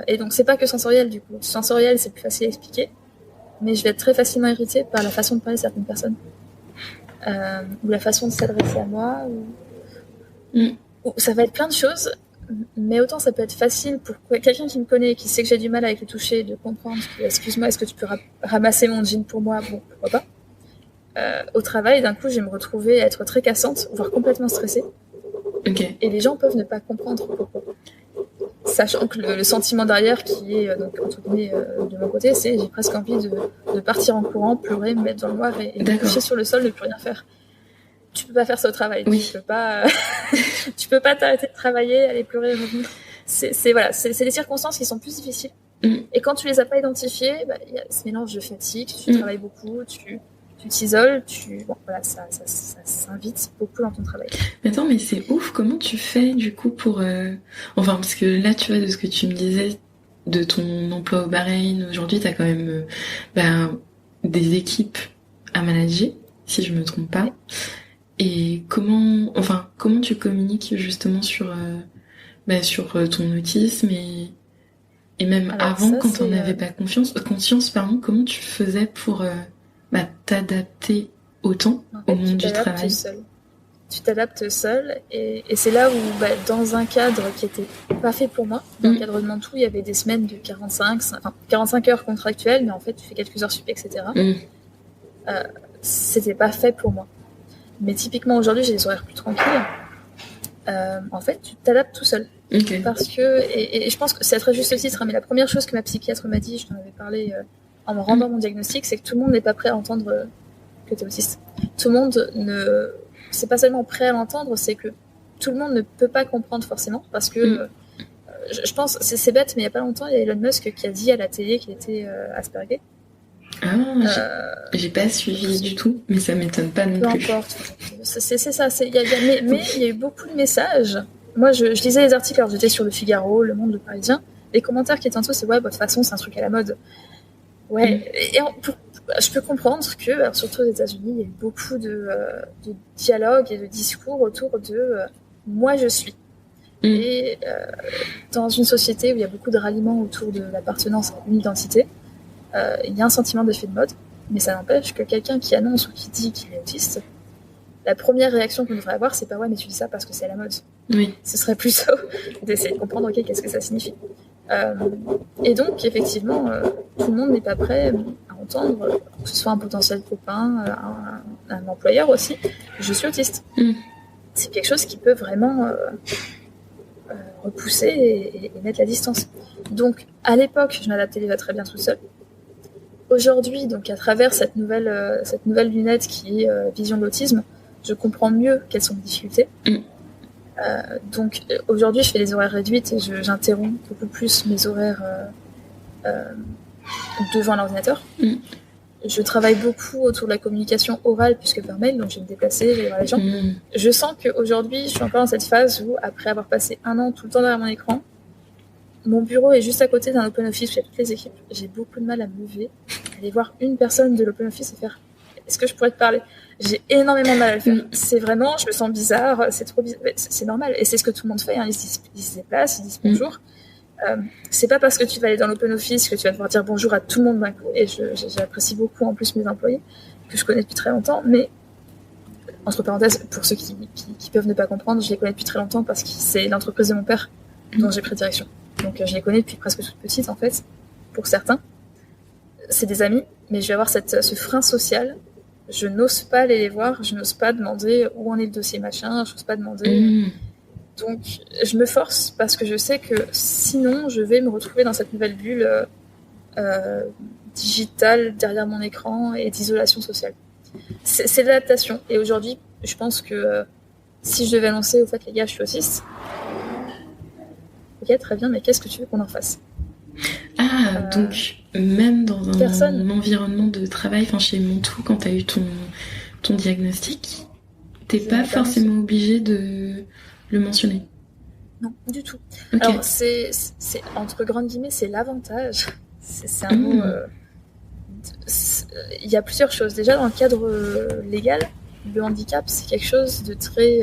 et donc c'est pas que sensoriel du coup. Sensoriel, c'est plus facile à expliquer, mais je vais être très facilement irritée par la façon de parler de certaines personnes, ou la façon de s'adresser à moi, ou ça va être plein de choses. Mais autant ça peut être facile pour quelqu'un qui me connaît, qui sait que j'ai du mal avec le toucher, de comprendre que, excuse-moi, est-ce que tu peux ramasser mon jean pour moi? Bon, pourquoi pas. Au travail, d'un coup, je vais me retrouver à être très cassante, voire complètement stressée. Okay. Et les gens peuvent ne pas comprendre pourquoi. Sachant que le sentiment derrière, qui est donc entre guillemets de mon côté, c'est j'ai presque envie de partir en courant, pleurer, me mettre dans le noir et me coucher sur le sol, ne plus rien faire. Tu peux pas faire ça au travail. Oui. Tu peux pas t'arrêter de travailler, aller pleurer. C'est des circonstances qui sont plus difficiles. Et quand tu les as pas identifiées, y a ce mélange de fatigue, tu travailles beaucoup, tu t'isoles, ça s'invite beaucoup dans ton travail. Mais attends, mais c'est ouf, comment tu fais du coup pour... Enfin, parce que là, tu vois, de ce que tu me disais, de ton emploi au Bahreïn, aujourd'hui, t'as quand même des équipes à manager, si je me trompe pas. Et comment tu communiques justement sur ton autisme et même avant, quand t'en avais pas conscience, comment tu faisais pour... t'adapter autant au monde du travail. Tu t'adaptes seul et c'est là où dans un cadre qui était pas fait pour moi, dans l'encadrement de tout, il y avait des semaines de 45 heures contractuelles, mais en fait tu fais quelques heures sup, etc. C'était pas fait pour moi. Mais typiquement aujourd'hui j'ai des horaires plus tranquilles. En fait tu t'adaptes tout seul. Okay. Parce que, et je pense que c'est à très juste titre, mais la première chose que ma psychiatre m'a dit, je t'en avais parlé en me rendant mon diagnostic, c'est que tout le monde n'est pas prêt à entendre que tu es autiste. Tout le monde c'est pas seulement prêt à l'entendre, c'est que tout le monde ne peut pas comprendre forcément, parce que je pense, c'est bête, mais il y a pas longtemps, il y a Elon Musk qui a dit à la télé qu'il était Asperger. J'ai pas suivi du tout, mais ça m'étonne pas non plus. Peu importe. C'est ça. Mais il y a eu beaucoup de messages. Moi, je lisais les articles, alors j'étais sur Le Figaro, Le Monde, Le Parisien. Les commentaires qui étaient en dessous, c'est de toute façon, c'est un truc à la mode. Ouais, je peux comprendre que, alors, surtout aux États-Unis, il y a eu beaucoup de dialogues et de discours autour de moi je suis. Et dans une société où il y a beaucoup de ralliements autour de l'appartenance à une identité, il y a un sentiment d'effet de mode, mais ça n'empêche que quelqu'un qui annonce ou qui dit qu'il est autiste, la première réaction qu'on devrait avoir, c'est pas ouais, mais tu dis ça parce que c'est à la mode. Oui. Ce serait plutôt d'essayer de comprendre, ok, qu'est-ce que ça signifie. Et donc, effectivement, tout le monde n'est pas prêt à entendre, que ce soit un potentiel copain, un employeur aussi, je suis autiste. C'est quelque chose qui peut vraiment repousser et mettre la distance. Donc, à l'époque, je m'adaptais déjà très bien tout seul. Aujourd'hui, donc à travers cette nouvelle lunette qui est vision de l'autisme, je comprends mieux quelles sont les difficultés. Donc aujourd'hui, je fais des horaires réduites et j'interromps beaucoup plus mes horaires devant l'ordinateur. Je travaille beaucoup autour de la communication orale puisque par mail, donc je vais me déplacer, je vais voir les gens. Je sens qu'aujourd'hui, je suis encore dans cette phase où, après avoir passé 1 an tout le temps derrière mon écran, mon bureau est juste à côté d'un open office où il y a toutes les équipes. J'ai beaucoup de mal à me lever, aller voir une personne de l'open office et faire « Est-ce que je pourrais te parler ?» J'ai énormément de mal à le faire. C'est vraiment, je me sens bizarre, c'est trop bizarre. C'est normal. Et c'est ce que tout le monde fait. Hein. Ils se déplacent, ils disent bonjour. C'est pas parce que tu vas aller dans l'open office que tu vas devoir dire bonjour à tout le monde d'un coup. Et j'apprécie beaucoup en plus mes employés, que je connais depuis très longtemps. Mais, entre parenthèses, pour ceux qui peuvent ne pas comprendre, je les connais depuis très longtemps parce que c'est l'entreprise de mon père dont j'ai pris direction. Donc je les connais depuis presque toute petite en fait, pour certains. C'est des amis, mais je vais avoir ce frein social. Je n'ose pas aller les voir, je n'ose pas demander où en est le dossier machin, je n'ose pas demander. Donc, je me force parce que je sais que sinon, je vais me retrouver dans cette nouvelle bulle digitale derrière mon écran et d'isolation sociale. C'est de l'adaptation. Et aujourd'hui, je pense que si je devais annoncer, au fait, les gars, je suis autiste. Ok, très bien, mais qu'est-ce que tu veux qu'on en fasse ? Donc même dans un environnement de travail, enfin chez Montou, quand tu as eu ton diagnostic, t'es pas forcément obligé de le mentionner. Non, du tout. Okay. Alors c'est entre grandes guillemets, c'est l'avantage. C'est un mot. Il y a plusieurs choses. Déjà dans le cadre légal, le handicap c'est quelque chose de très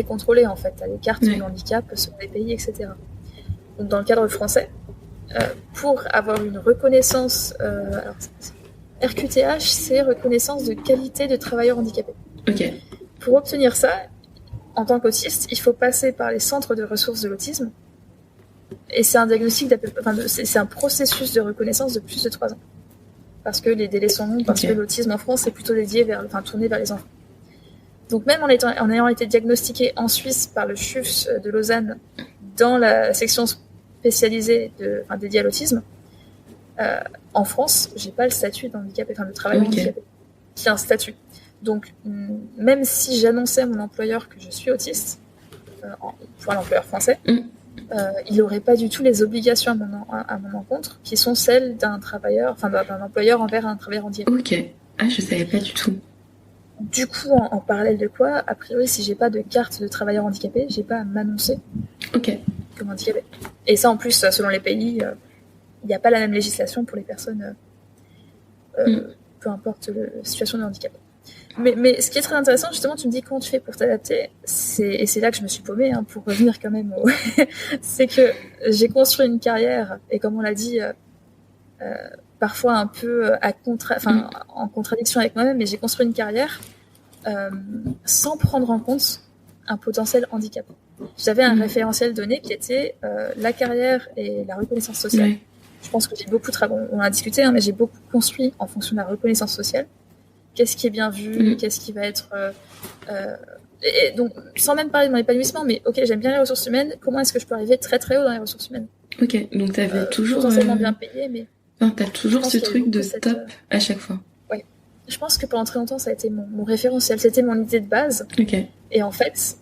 contrôlé en fait. T'as les cartes de handicap sur les pays, etc. Donc, dans le cadre français, pour avoir une reconnaissance, RQTH, c'est reconnaissance de qualité de travailleur handicapé. Okay. Pour obtenir ça, en tant qu'autiste, il faut passer par les centres de ressources de l'autisme. Et c'est un diagnostic c'est un processus de reconnaissance de plus de 3 ans. Parce que les délais sont longs, parce que l'autisme en France est plutôt tourné vers les enfants. Donc même en ayant été diagnostiqué en Suisse par le CHUFS de Lausanne dans la section spécialisée dédiée à l'autisme, en France, j'ai pas le statut d'handicapé, de travailleur handicapé, qui a un statut. Donc même si j'annonçais à mon employeur que je suis autiste, pour un employeur français, il n'aurait pas du tout les obligations à mon encontre, qui sont celles d'un employeur envers un travailleur handicapé. Ok, je savais pas du tout. Du coup, en parallèle de quoi, a priori, si j'ai pas de carte de travailleur handicapé, j'ai pas à m'annoncer comme handicapé. Et ça, en plus, selon les pays, il n'y a pas la même législation pour les personnes, peu importe la situation de handicap. Mais ce qui est très intéressant, justement, tu me dis comment tu fais pour t'adapter, et c'est là que je me suis paumée, pour revenir quand même c'est que j'ai construit une carrière, et comme on l'a dit, parfois un peu en contradiction avec moi-même, mais j'ai construit une carrière sans prendre en compte un potentiel handicap. J'avais un référentiel donné qui était la carrière et la reconnaissance sociale. Oui. Je pense que j'ai beaucoup on a discuté, mais j'ai beaucoup construit en fonction de la reconnaissance sociale. Qu'est-ce qui est bien vu, qu'est-ce qui va être... et donc, sans même parler de mon épanouissement, mais ok, j'aime bien les ressources humaines, comment est-ce que je peux arriver très très haut dans les ressources humaines ? Ok, donc tu avais toujours... Potentiellement bien payé, mais... Non, t'as toujours ce truc de top à chaque fois. Ouais. Je pense que pendant très longtemps, ça a été mon référentiel, c'était mon idée de base. Ok. Et en fait,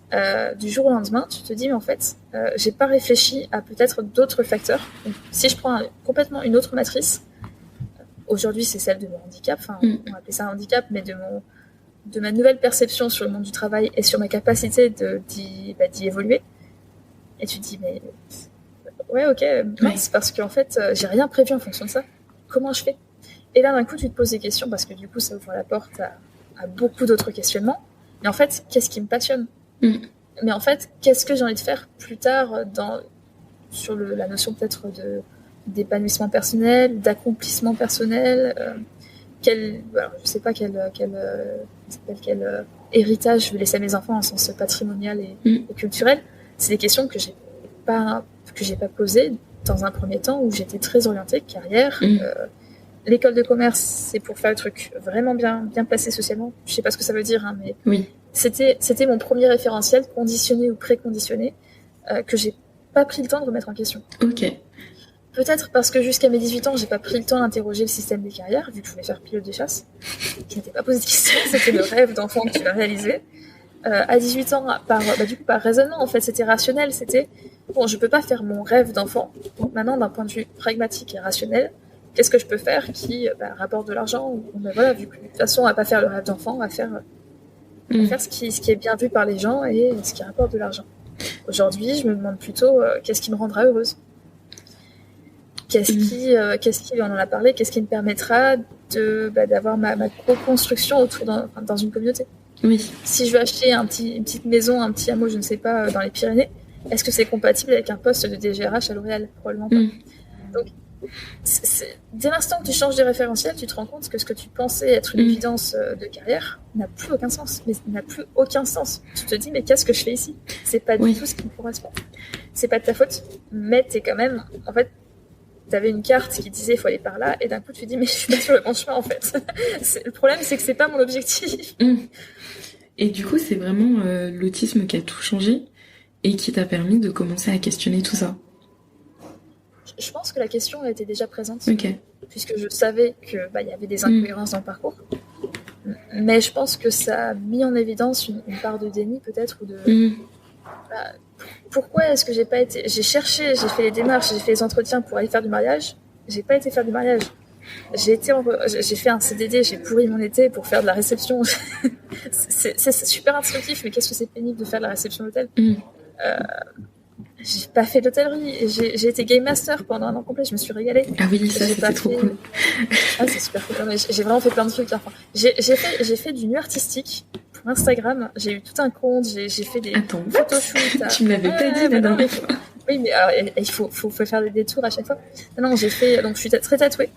du jour au lendemain, tu te dis, mais en fait, j'ai pas réfléchi à peut-être d'autres facteurs. Donc, si je prends complètement une autre matrice, aujourd'hui, c'est celle de mon handicap, on va appeler ça un handicap, mais de ma nouvelle perception sur le monde du travail et sur ma capacité d'y évoluer. Et tu te dis, mais... Ouais, ok, mince, parce qu'en fait, j'ai rien prévu en fonction de ça. Comment je fais ? Et là, d'un coup, tu te poses des questions, parce que du coup, ça ouvre la porte à beaucoup d'autres questionnements. Mais en fait, qu'est-ce qui me passionne ? Mais en fait, qu'est-ce que j'ai envie de faire plus tard sur la notion peut-être d'épanouissement personnel, d'accomplissement personnel, je sais pas quel héritage je vais laisser à mes enfants en sens patrimonial et culturel. C'est des questions que j'ai pas posées dans un premier temps où j'étais très orientée carrière. L'école de commerce, c'est pour faire le truc vraiment bien placé socialement. Je sais pas ce que ça veut dire, mais c'était mon premier référentiel, conditionné ou préconditionné, que j'ai pas pris le temps de remettre en question. Ok. Peut-être parce que jusqu'à mes 18 ans, j'ai pas pris le temps d'interroger le système des carrières, vu que je voulais faire pilote de chasse. Je m'étais pas posé de questions, c'était le rêve d'enfant que tu vas réaliser. À 18 ans, par raisonnement, en fait, c'était rationnel, c'était, bon, je peux pas faire mon rêve d'enfant. Donc maintenant, d'un point de vue pragmatique et rationnel, qu'est-ce que je peux faire qui rapporte de l'argent vu que de toute façon, on va pas faire le rêve d'enfant, on va faire ce qui est bien vu par les gens et ce qui rapporte de l'argent. Aujourd'hui, je me demande plutôt qu'est-ce qui me rendra heureuse. Qu'est-ce qui, on en a parlé, qu'est-ce qui me permettra d'avoir ma co-construction dans une communauté. Oui. Si je veux acheter une petite maison, un petit hameau, je ne sais pas, dans les Pyrénées, est-ce que c'est compatible avec un poste de DGRH à L'Oréal ? Probablement pas. Donc, dès l'instant que tu changes de référentiel, tu te rends compte que ce que tu pensais être une évidence de carrière n'a plus aucun sens. Mais n'a plus aucun sens. Tu te dis, mais qu'est-ce que je fais ici ? C'est pas du tout ce qui me correspond. C'est pas de ta faute, mais t'es quand même... En fait, t'avais une carte qui disait il faut aller par là, et d'un coup tu te dis mais je suis pas sur le bon chemin en fait. Le problème c'est que c'est pas mon objectif. Et du coup, c'est vraiment l'autisme qui a tout changé et qui t'a permis de commencer à questionner tout ça. Je pense que la question était déjà présente, puisque je savais qu'il y avait des incohérences dans le parcours. Mais je pense que ça a mis en évidence une part de déni peut-être, ou de... pourquoi est-ce que j'ai pas été... J'ai cherché, j'ai fait les démarches, j'ai fait les entretiens pour aller faire du mariage. J'ai pas été faire du mariage. J'ai fait un CDD, j'ai pourri mon été pour faire de la réception. c'est super instructif, mais qu'est-ce que c'est pénible de faire de la réception d'hôtel. J'ai pas fait d'hôtellerie. J'ai été game master pendant un an complet. Je me suis régalée. Ah oui, ça c'était trop cool. Ah, c'est super cool. J'ai vraiment fait plein de trucs. Enfin, j'ai fait du nu artistique pour Instagram. J'ai eu tout un compte. J'ai fait des photoshoots. Tu me l'avais pas dit la dernière fois. Oui, mais alors, il faut faire des détours à chaque fois. Non, j'ai fait. Donc, je suis très tatouée.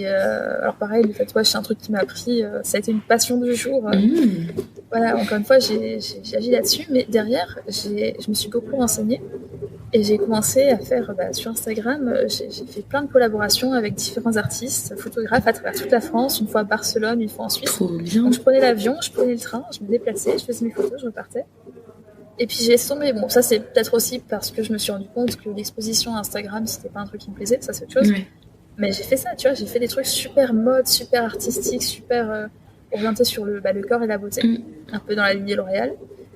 Alors pareil, le tatouage, c'est un truc qui m'a appris. Ça a été une passion du jour. Voilà, encore une fois, j'ai agi là-dessus. Mais derrière, je me suis beaucoup renseignée. Et j'ai commencé à faire sur Instagram, j'ai fait plein de collaborations avec différents artistes, photographes à travers toute la France, une fois à Barcelone, une fois en Suisse. Trop bien. Donc je prenais l'avion, je prenais le train, je me déplaçais, je faisais mes photos, je repartais. Et puis j'ai tombé. Bon, ça c'est peut-être aussi parce que je me suis rendu compte que l'exposition à Instagram, c'était pas un truc qui me plaisait, ça c'est autre chose. Oui. Mais j'ai fait ça, tu vois, j'ai fait des trucs super mode, super artistiques, super orientés sur le corps et la beauté, un peu dans la lignée L'Oréal.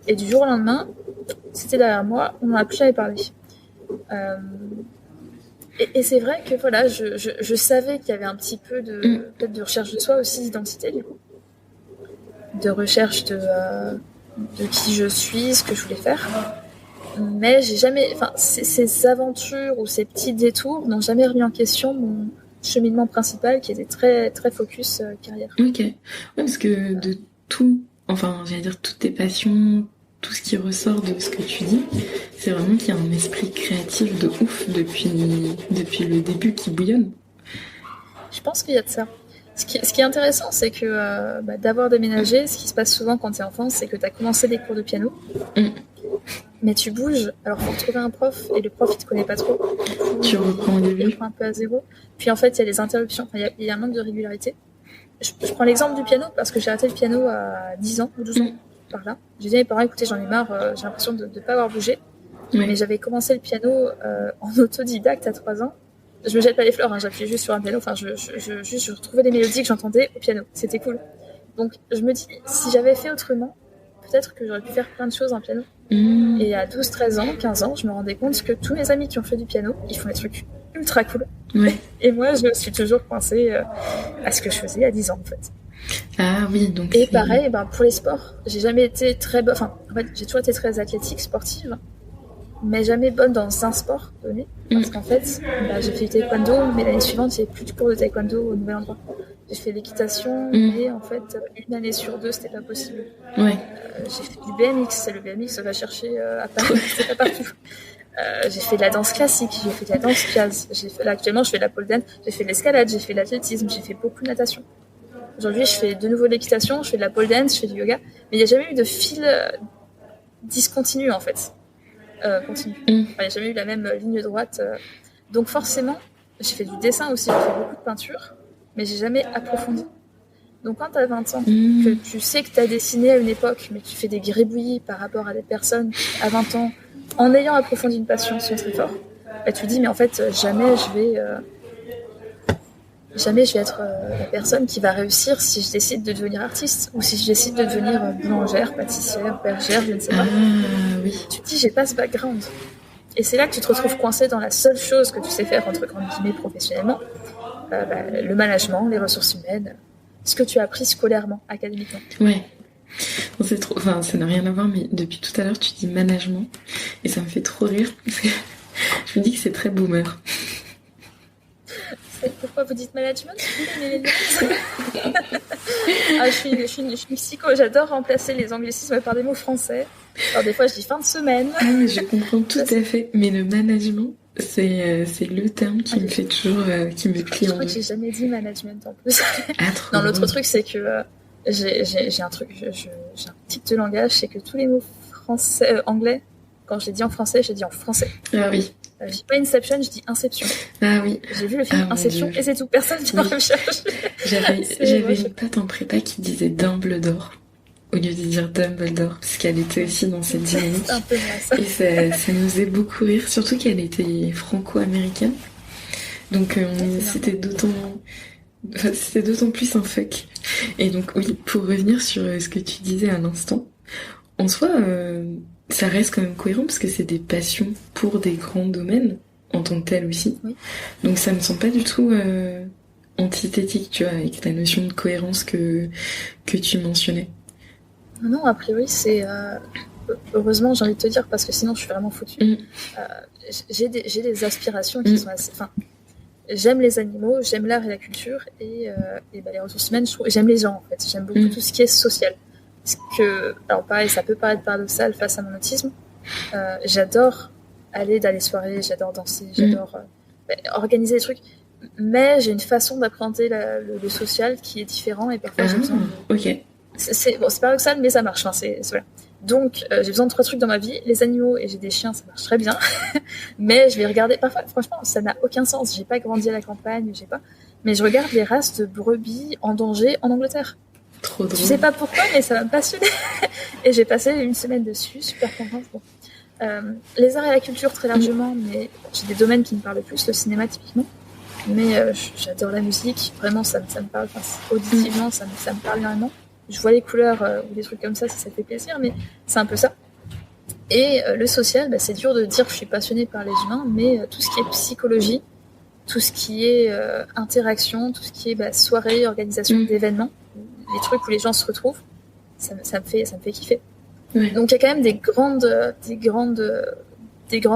Et du jour au lendemain, c'était derrière moi, on n'en a plus jamais parlé. Et c'est vrai que voilà, je savais qu'il y avait un petit peu peut-être de recherche de soi aussi, d'identité du coup, de recherche de qui je suis, ce que je voulais faire. Mais j'ai jamais, ces aventures ou ces petits détours n'ont jamais remis en question mon cheminement principal qui était très très focus carrière. Ok, ouais, parce que de tout, j'allais dire toutes tes passions, tout ce qui ressort de ce que tu dis, c'est vraiment qu'il y a un esprit créatif de ouf depuis le début qui bouillonne. Je pense qu'il y a de ça. Ce qui est intéressant, c'est que d'avoir déménagé, ce qui se passe souvent quand tu es enfant, c'est que tu as commencé des cours de piano, mais tu bouges, alors il faut trouver un prof, et le prof il te connaît pas trop. Tu reprends au début. Il reprend un peu à zéro. Puis en fait, il y a des interruptions, il y a un manque de régularité. Je prends l'exemple du piano, parce que j'ai arrêté le piano à 10 ans ou 12 ans. Par là. J'ai dit à mes parents, écoutez, j'en ai marre, j'ai l'impression de ne pas avoir bougé. Mais j'avais commencé le piano en autodidacte à 3 ans. Je me jette pas les fleurs, j'appuyais juste sur un piano, je retrouvais des mélodies que j'entendais au piano. C'était cool. Donc je me dis, si j'avais fait autrement, peut-être que j'aurais pu faire plein de choses en piano. Et à 12, 13 ans, 15 ans, je me rendais compte que tous mes amis qui ont fait du piano, ils font des trucs ultra cool. Et moi, je me suis toujours coincée à ce que je faisais à 10 ans, en fait. Ah oui, donc. Et pareil, pour les sports, j'ai jamais été très bonne. En fait, j'ai toujours été très athlétique, sportive, mais jamais bonne dans un sport donné. Parce qu'en fait, j'ai fait du taekwondo, mais l'année suivante, il n'y avait plus de cours de taekwondo au nouvel endroit. J'ai fait l'équitation, mais en fait, une année sur 2, c'était pas possible. J'ai fait du BMX, le BMX, on va chercher à Paris, c'est pas partout. J'ai fait de la danse classique, j'ai fait de la danse jazz. Actuellement, je fais de la pole dance, j'ai fait de l'escalade, j'ai fait de l'athlétisme, j'ai fait beaucoup de natation. Aujourd'hui, je fais de nouveau de l'équitation, je fais de la pole dance, je fais du yoga, mais il n'y a jamais eu de fil discontinu en fait. Continu. Il n'y a jamais eu la même ligne droite. Donc forcément, j'ai fait du dessin aussi, j'ai fait beaucoup de peinture, mais j'ai jamais approfondi. Donc quand tu as 20 ans, que tu sais que tu as dessiné à une époque, mais tu fais des gribouillis par rapport à des personnes à 20 ans, en ayant approfondi une passion sont très fort, tu te dis mais en fait jamais je vais être la personne qui va réussir si je décide de devenir artiste ou si je décide de devenir boulangère, pâtissière, bergère, je ne sais pas. Oui. Tu te dis j'ai pas ce background. Et c'est là que tu te retrouves coincé dans la seule chose que tu sais faire entre grandes guillemets professionnellement, le management, les ressources humaines, ce que tu as appris scolairement, académiquement. Ouais. C'est trop... ça n'a rien à voir, mais depuis tout à l'heure tu dis management et ça me fait trop rire. Je me dis que c'est très boomer. Pourquoi vous dites management? Je suis psycho, j'adore remplacer les anglicismes par des mots français. Alors des fois je dis fin de semaine. Mais je comprends tout à fait, mais le management, c'est le terme qui me fait toujours, qui me plie en deux. Je crois que j'ai jamais dit management en plus. Non, l'autre truc c'est que j'ai un truc, j'ai un type de langage, c'est que tous les mots français, anglais, quand je les dis en français, je les dis en français. Ah oui. Je dis pas Inception, je dis Inception. Ah oui. J'ai vu le film Inception et c'est tout. Personne vient me chercher. J'avais une pote en prépa qui disait Dumbledore. au lieu de dire Dumbledore, parce qu'elle était aussi dans cette dynamique. C'est un peu vrai, ça. Et ça nous faisait beaucoup rire, surtout qu'elle était franco-américaine. Donc c'était d'autant plus un fuck. Et donc oui, pour revenir sur ce que tu disais à l'instant, en soi, ça reste quand même cohérent parce que c'est des passions pour des grands domaines en tant que tel aussi. Oui. Donc ça me semble pas du tout antithétique, tu vois, avec la notion de cohérence que tu mentionnais. Non, a priori, c'est... heureusement, j'ai envie de te dire, parce que sinon je suis vraiment foutue. J'ai des aspirations qui sont assez... Enfin, j'aime les animaux, j'aime l'art et la culture, et les ressources humaines, j'aime les gens, en fait. J'aime beaucoup tout ce qui est social. Alors pareil, ça peut paraître paradoxal face à mon autisme. J'adore aller dans les soirées, j'adore danser, j'adore organiser des trucs, mais j'ai une façon d'appréhender le social qui est différent, et parfois j'ai besoin de... Ok. C'est paradoxal, mais ça marche. Enfin, voilà. Donc, j'ai besoin de 3 trucs dans ma vie. Les animaux, et j'ai des chiens, ça marche très bien. Mais je vais regarder... Parfois, franchement, ça n'a aucun sens. J'ai pas grandi à la campagne, mais je regarde les races de brebis en danger en Angleterre. Trop drôle. Je sais pas pourquoi, mais ça m'a passionnée. Et j'ai passé une semaine dessus, super contente. Bon. Les arts et la culture, très largement, mais j'ai des domaines qui me parlent plus, le cinéma, typiquement. Mais j'adore la musique. Vraiment, ça me parle. Enfin, auditivement, ça me parle énormément. Je vois les couleurs ou des trucs comme ça, si ça fait plaisir, mais c'est un peu ça. Et le social, c'est dur de dire que je suis passionnée par les humains, mais tout ce qui est psychologie, tout ce qui est interaction, tout ce qui est soirée, organisation d'événements, les trucs où les gens se retrouvent, ça me fait kiffer. Ouais. Donc il y a quand même des grandes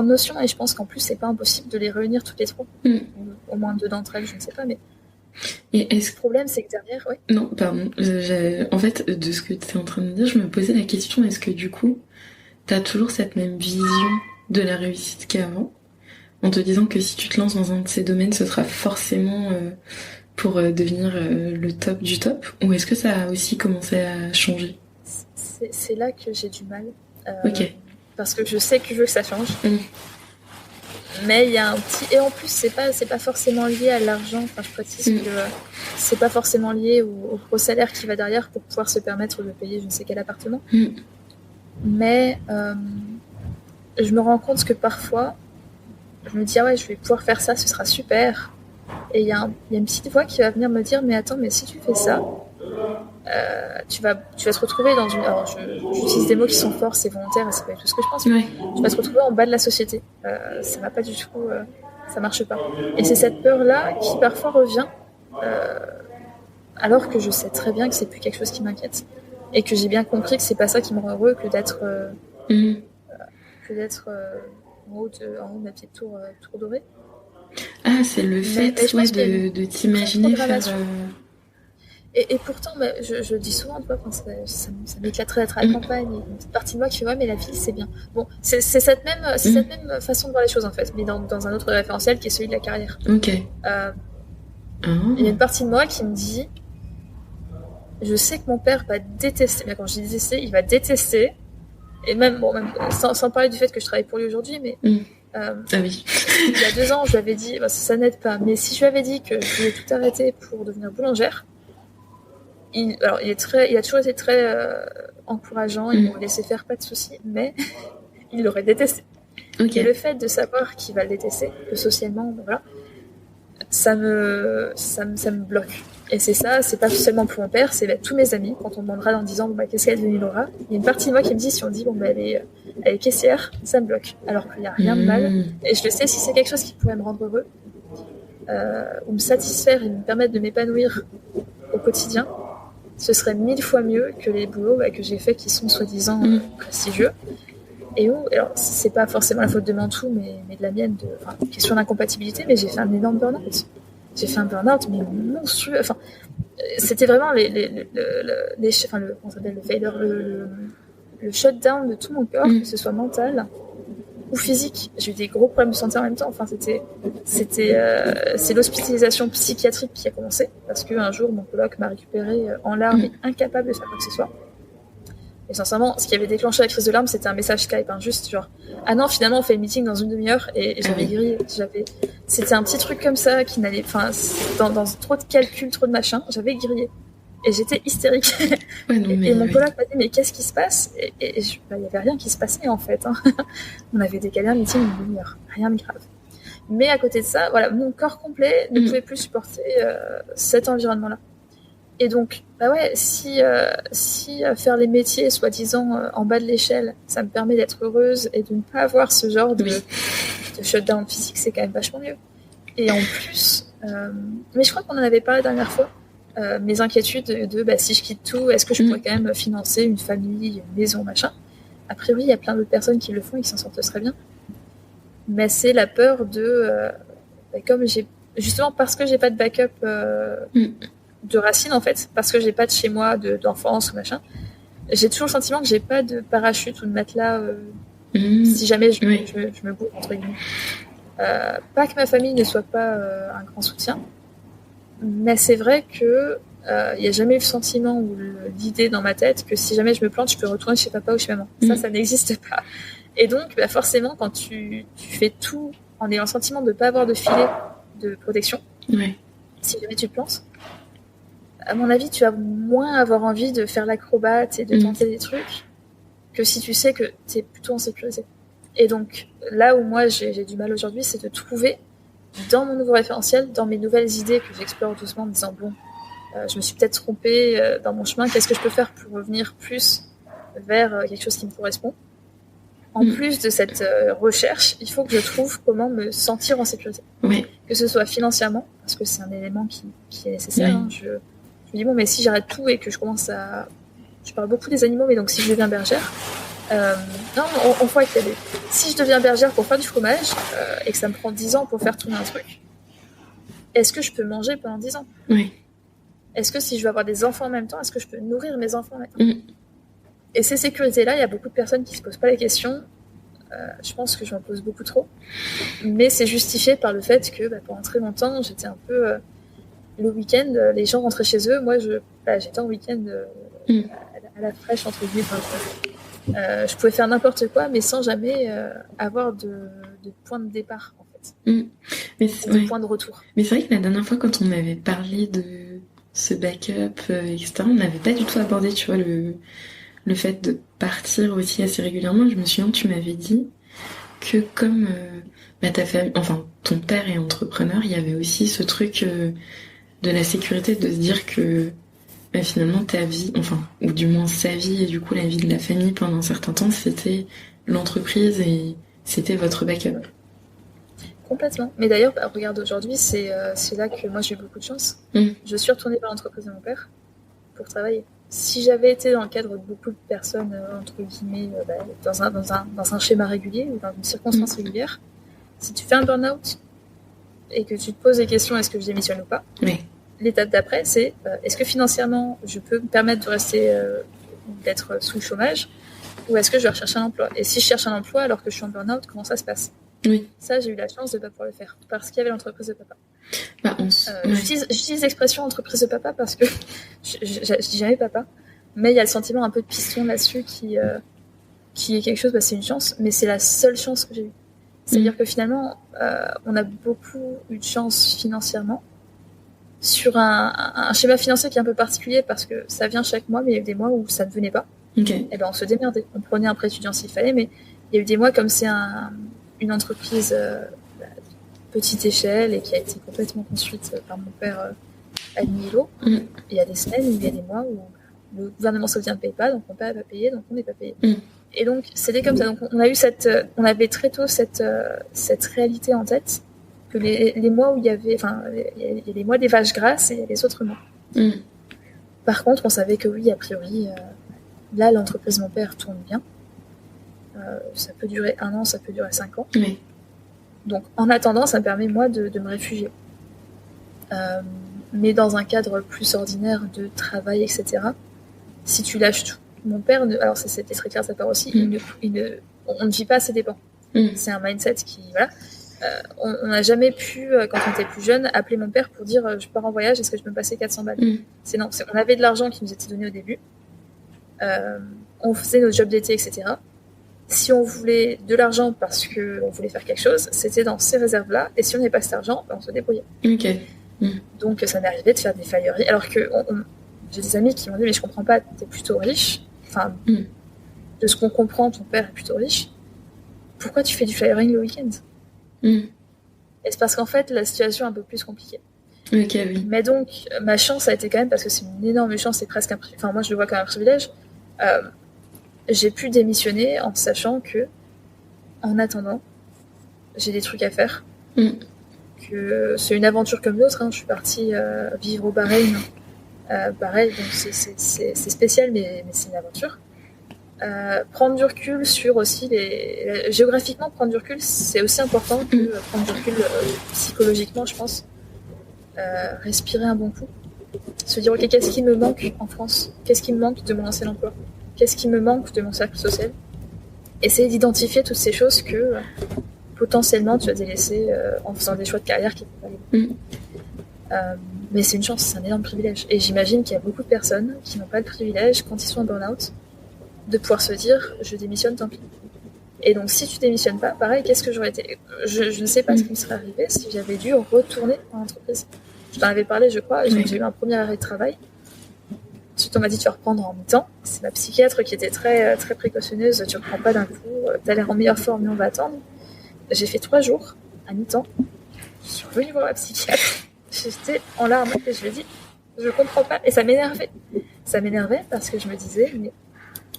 notions, et je pense qu'en plus c'est pas impossible de les réunir toutes les 3. Au moins 2 d'entre elles, je ne sais pas, mais... Et le problème, c'est que derrière, ouais. Non, pardon. En fait, de ce que tu es en train de dire, je me posais la question, est-ce que du coup, t'as toujours cette même vision de la réussite qu'avant, en te disant que si tu te lances dans un de ces domaines, ce sera forcément pour devenir le top du top, ou est-ce que ça a aussi commencé à changer ? C'est là que j'ai du mal. Ok. Parce que je sais que je veux que ça change. Mais il y a un petit... Et en plus, c'est pas forcément lié à l'argent. Enfin, je précise que c'est pas forcément lié au gros salaire qui va derrière pour pouvoir se permettre de payer je ne sais quel appartement. Mais je me rends compte que parfois, je me dis, ah ouais, je vais pouvoir faire ça, ce sera super. Et il y a une petite voix qui va venir me dire, mais attends, mais si tu fais ça, tu vas te retrouver dans une... Alors, j'utilise des mots qui sont forts, c'est volontaire, et c'est pas du tout ce que je pense, mais tu vas te retrouver en bas de la société. Ça va pas du tout... ça marche pas. Et c'est cette peur-là qui parfois revient, alors que je sais très bien que c'est plus quelque chose qui m'inquiète. Et que j'ai bien compris que c'est pas ça qui me rend heureux que d'être... en haut de ma petite tour dorée. Ah, c'est le fait de t'imaginer faire... Et pourtant, je dis souvent, tu vois, ça m'éclaterait d'être à la campagne, et une petite partie de moi qui fait, ouais, mais la ville, c'est bien. Bon, c'est cette même façon de voir les choses, en fait, mais dans un autre référentiel qui est celui de la carrière. Ok. Il y a une partie de moi qui me dit, je sais que mon père va détester, mais quand je dis détester, il va détester, et même sans parler du fait que je travaille pour lui aujourd'hui, mais... oui. Il y a 2 ans, je lui avais dit, ça n'aide pas, mais si je lui avais dit que je voulais tout arrêter pour devenir boulangère, il a toujours été très encourageant, il m'aurait laissé faire, pas de soucis, mais il l'aurait détesté. Okay. Et le fait de savoir qu'il va le détester, que socialement, voilà, ça me bloque. Et c'est ça, c'est pas seulement pour mon père, c'est tous mes amis. Quand on me demandera dans 10 ans, qu'est-ce qu'elle est devenue Laura, il y a une partie de moi qui me dit, si on dit, elle est caissière, ça me bloque. Alors qu'il n'y a rien de mal. Et je le sais, si c'est quelque chose qui pourrait me rendre heureux, ou me satisfaire et me permettre de m'épanouir au quotidien, ce serait 1000 fois mieux que les boulots que j'ai faits qui sont soi-disant prestigieux. Et alors, c'est pas forcément la faute de Mantoux, mais de la mienne, question d'incompatibilité, mais j'ai fait un énorme burn-out. J'ai fait un burn-out, mais monstrueux. Enfin, c'était vraiment comment ça s'appelle, le failure, le shutdown de tout mon corps, que ce soit mental ou physique. J'ai eu des gros problèmes de santé en même temps. Enfin, c'est l'hospitalisation psychiatrique qui a commencé, parce qu'un jour, mon coloc m'a récupéré en larmes et incapable de faire quoi que ce soit. Et sincèrement, ce qui avait déclenché la crise de larmes, c'était un message Skype, juste genre, ah non, finalement, on fait le meeting dans une demi-heure, et j'avais grillé. C'était un petit truc comme ça qui n'allait, dans trop de calculs, trop de machin, j'avais grillé. Et j'étais hystérique. Ouais, non, mais, et mon coloc m'a dit, mais qu'est-ce qui se passe? Et il n'y avait rien qui se passait, en fait. Hein. On avait décalé un meeting une demi-heure. Rien de grave. Mais à côté de ça, voilà, mon corps complet ne pouvait plus supporter cet environnement-là. Et donc, bah ouais, si faire les métiers, soi-disant, en bas de l'échelle, ça me permet d'être heureuse et de ne pas avoir ce genre de shutdown physique, c'est quand même vachement mieux. Et en plus, mais je crois qu'on en avait parlé la dernière fois, mes inquiétudes de si je quitte tout, est-ce que je pourrais quand même financer une famille, une maison, machin. A priori, il y a plein d'autres personnes qui le font et qui s'en sortent très bien. Mais c'est la peur de... comme justement, parce que j'ai pas de backup de racines, en fait, parce que j'ai pas de chez moi d'enfance ou machin, j'ai toujours le sentiment que j'ai pas de parachute ou de matelas si jamais je me bourre, entre guillemets. Pas que ma famille ne soit pas un grand soutien, mais c'est vrai que il n'y a jamais eu le sentiment ou l'idée dans ma tête que si jamais je me plante, je peux retourner chez papa ou chez maman. Ça n'existe pas. Et donc, forcément, quand tu fais tout en ayant le sentiment de ne pas avoir de filet de protection, si jamais tu te plantes, à mon avis, tu vas moins avoir envie de faire l'acrobate et de tenter des trucs que si tu sais que tu es plutôt en sécurité. Et donc, là où moi j'ai du mal aujourd'hui, c'est de trouver dans mon nouveau référentiel, dans mes nouvelles idées que j'explore doucement en me disant, bon, je me suis peut-être trompée dans mon chemin, qu'est-ce que je peux faire pour revenir plus vers quelque chose qui me correspond. En plus de cette recherche, il faut que je trouve comment me sentir en sécurité. Que ce soit financièrement, parce que c'est un élément qui est nécessaire. Hein, je me dis, bon, mais si j'arrête tout et que je commence à... Je parle beaucoup des animaux, mais donc si je deviens bergère... non, on voit qu'il y a des... Si je deviens bergère pour faire du fromage et que ça me prend 10 ans pour faire tourner un truc, est-ce que je peux manger pendant 10 ans? Est-ce que si je veux avoir des enfants en même temps, est-ce que je peux nourrir mes enfants en même temps? Et ces sécurités-là, il y a beaucoup de personnes qui se posent pas la question. Je pense que je m'en pose beaucoup trop. Mais c'est justifié par le fait que pendant très longtemps, j'étais un peu... le week-end, les gens rentraient chez eux. Moi, j'étais en week-end à la fraîche, entre guillemets. Je pouvais faire n'importe quoi, mais sans jamais avoir de point de départ, en fait. De point de retour. Mais c'est vrai que la dernière fois, quand on avait parlé de ce backup, etc., on n'avait pas du tout abordé, tu vois, le fait de partir aussi assez régulièrement. Je me souviens, tu m'avais dit que comme ta famille, enfin ton père est entrepreneur, il y avait aussi ce truc de la sécurité, de se dire que finalement ta vie, enfin, ou du moins sa vie et du coup la vie de la famille pendant un certain temps, c'était l'entreprise et c'était votre backup. Complètement. Mais d'ailleurs, regarde, aujourd'hui, c'est là que moi j'ai eu beaucoup de chance. Je suis retournée vers l'entreprise de mon père pour travailler. Si j'avais été dans le cadre de beaucoup de personnes, entre guillemets, dans un schéma régulier ou dans une circonstance régulière, si tu fais un burn-out et que tu te poses des questions, est-ce que je démissionne ou pas, l'étape d'après, c'est est-ce que financièrement, je peux me permettre de rester, d'être sous le chômage, ou est-ce que je vais rechercher un emploi? Et si je cherche un emploi alors que je suis en burn-out, comment ça se passe? Ça, j'ai eu la chance de ne pas pouvoir le faire, parce qu'il y avait l'entreprise de papa. J'utilise l'expression entreprise de papa parce que je dis jamais papa, mais il y a le sentiment un peu de piston là-dessus qui est quelque chose, c'est une chance, mais c'est la seule chance que j'ai eue. C'est-à-dire que finalement, on a beaucoup eu de chance financièrement, sur un schéma financier qui est un peu particulier parce que ça vient chaque mois, mais il y a eu des mois où ça ne venait pas. Et on se démerdait. On prenait un prêt étudiant s'il fallait, mais il y a eu des mois comme c'est une entreprise petite échelle et qui a été complètement construite par mon père à Nilo. Il y a des semaines, il y a des mois où le gouvernement saoudien ne paye pas, donc mon père n'a pas payé, donc on n'est pas payé. Et donc c'était comme ça. Donc on avait très tôt cette réalité en tête, que les mois où il y a les mois des vaches grasses et il y a les autres mois. Par contre, on savait que oui, a priori, là l'entreprise de mon père tourne bien. Ça peut durer 1 an, ça peut durer 5 ans. Donc, en attendant, ça me permet, moi, de me réfugier. Mais dans un cadre plus ordinaire de travail, etc., si tu lâches tout... Mon père, alors ça, c'était très clair de sa part aussi, on ne vit pas à ses dépens. C'est un mindset qui... Voilà. On n'a jamais pu, quand on était plus jeune, appeler mon père pour dire je pars en voyage, est-ce que je peux me passer 400 balles? Non, on avait de l'argent qui nous était donné au début. On faisait nos jobs d'été, etc. Si on voulait de l'argent parce qu'on voulait faire quelque chose, c'était dans ces réserves-là. Et si on n'avait pas cet argent, on se débrouillait. Donc ça m'est arrivé de faire des failleries. Alors que j'ai des amis qui m'ont dit mais je comprends pas, t'es plutôt riche, enfin de ce qu'on comprend ton père est plutôt riche, pourquoi tu fais du flyering le week-end? Et c'est parce qu'en fait la situation est un peu plus compliquée. Ok, oui. Mais donc ma chance a été quand même, parce que c'est une énorme chance, c'est presque enfin moi je le vois comme un privilège, j'ai pu démissionner en sachant que en attendant j'ai des trucs à faire, que c'est une aventure comme d'autres, hein. Je suis partie vivre au Bahreïn, pareil, donc c'est spécial, mais c'est une aventure. Prendre du recul sur aussi géographiquement, prendre du recul, c'est aussi important que prendre du recul psychologiquement, je pense. Respirer un bon coup, se dire ok, qu'est-ce qui me manque en France, qu'est-ce qui me manque de mon ancien emploi, qu'est-ce qui me manque de mon cercle social, essayer d'identifier toutes ces choses que potentiellement tu as délaissées en faisant des choix de carrière qui n'étaient pas les bons. Mais c'est une chance, c'est un énorme privilège, et j'imagine qu'il y a beaucoup de personnes qui n'ont pas le privilège, quand ils sont en burn-out, de pouvoir se dire je démissionne, tant pis. Et donc si tu démissionnes pas, pareil, qu'est-ce que j'aurais été, je ne sais pas ce qui me serait arrivé si j'avais dû retourner en entreprise. Je t'en avais parlé, je crois, j'ai eu un premier arrêt de travail. Ensuite on m'a dit tu vas reprendre en mi-temps. C'est ma psychiatre qui était très, très précautionneuse, tu reprends pas d'un coup, t'as l'air en meilleure forme mais on va attendre. J'ai fait 3 jours à mi-temps, je suis revenue voir ma psychiatre, j'étais en larmes et je lui ai dit je comprends pas, et ça m'énervait parce que je me disais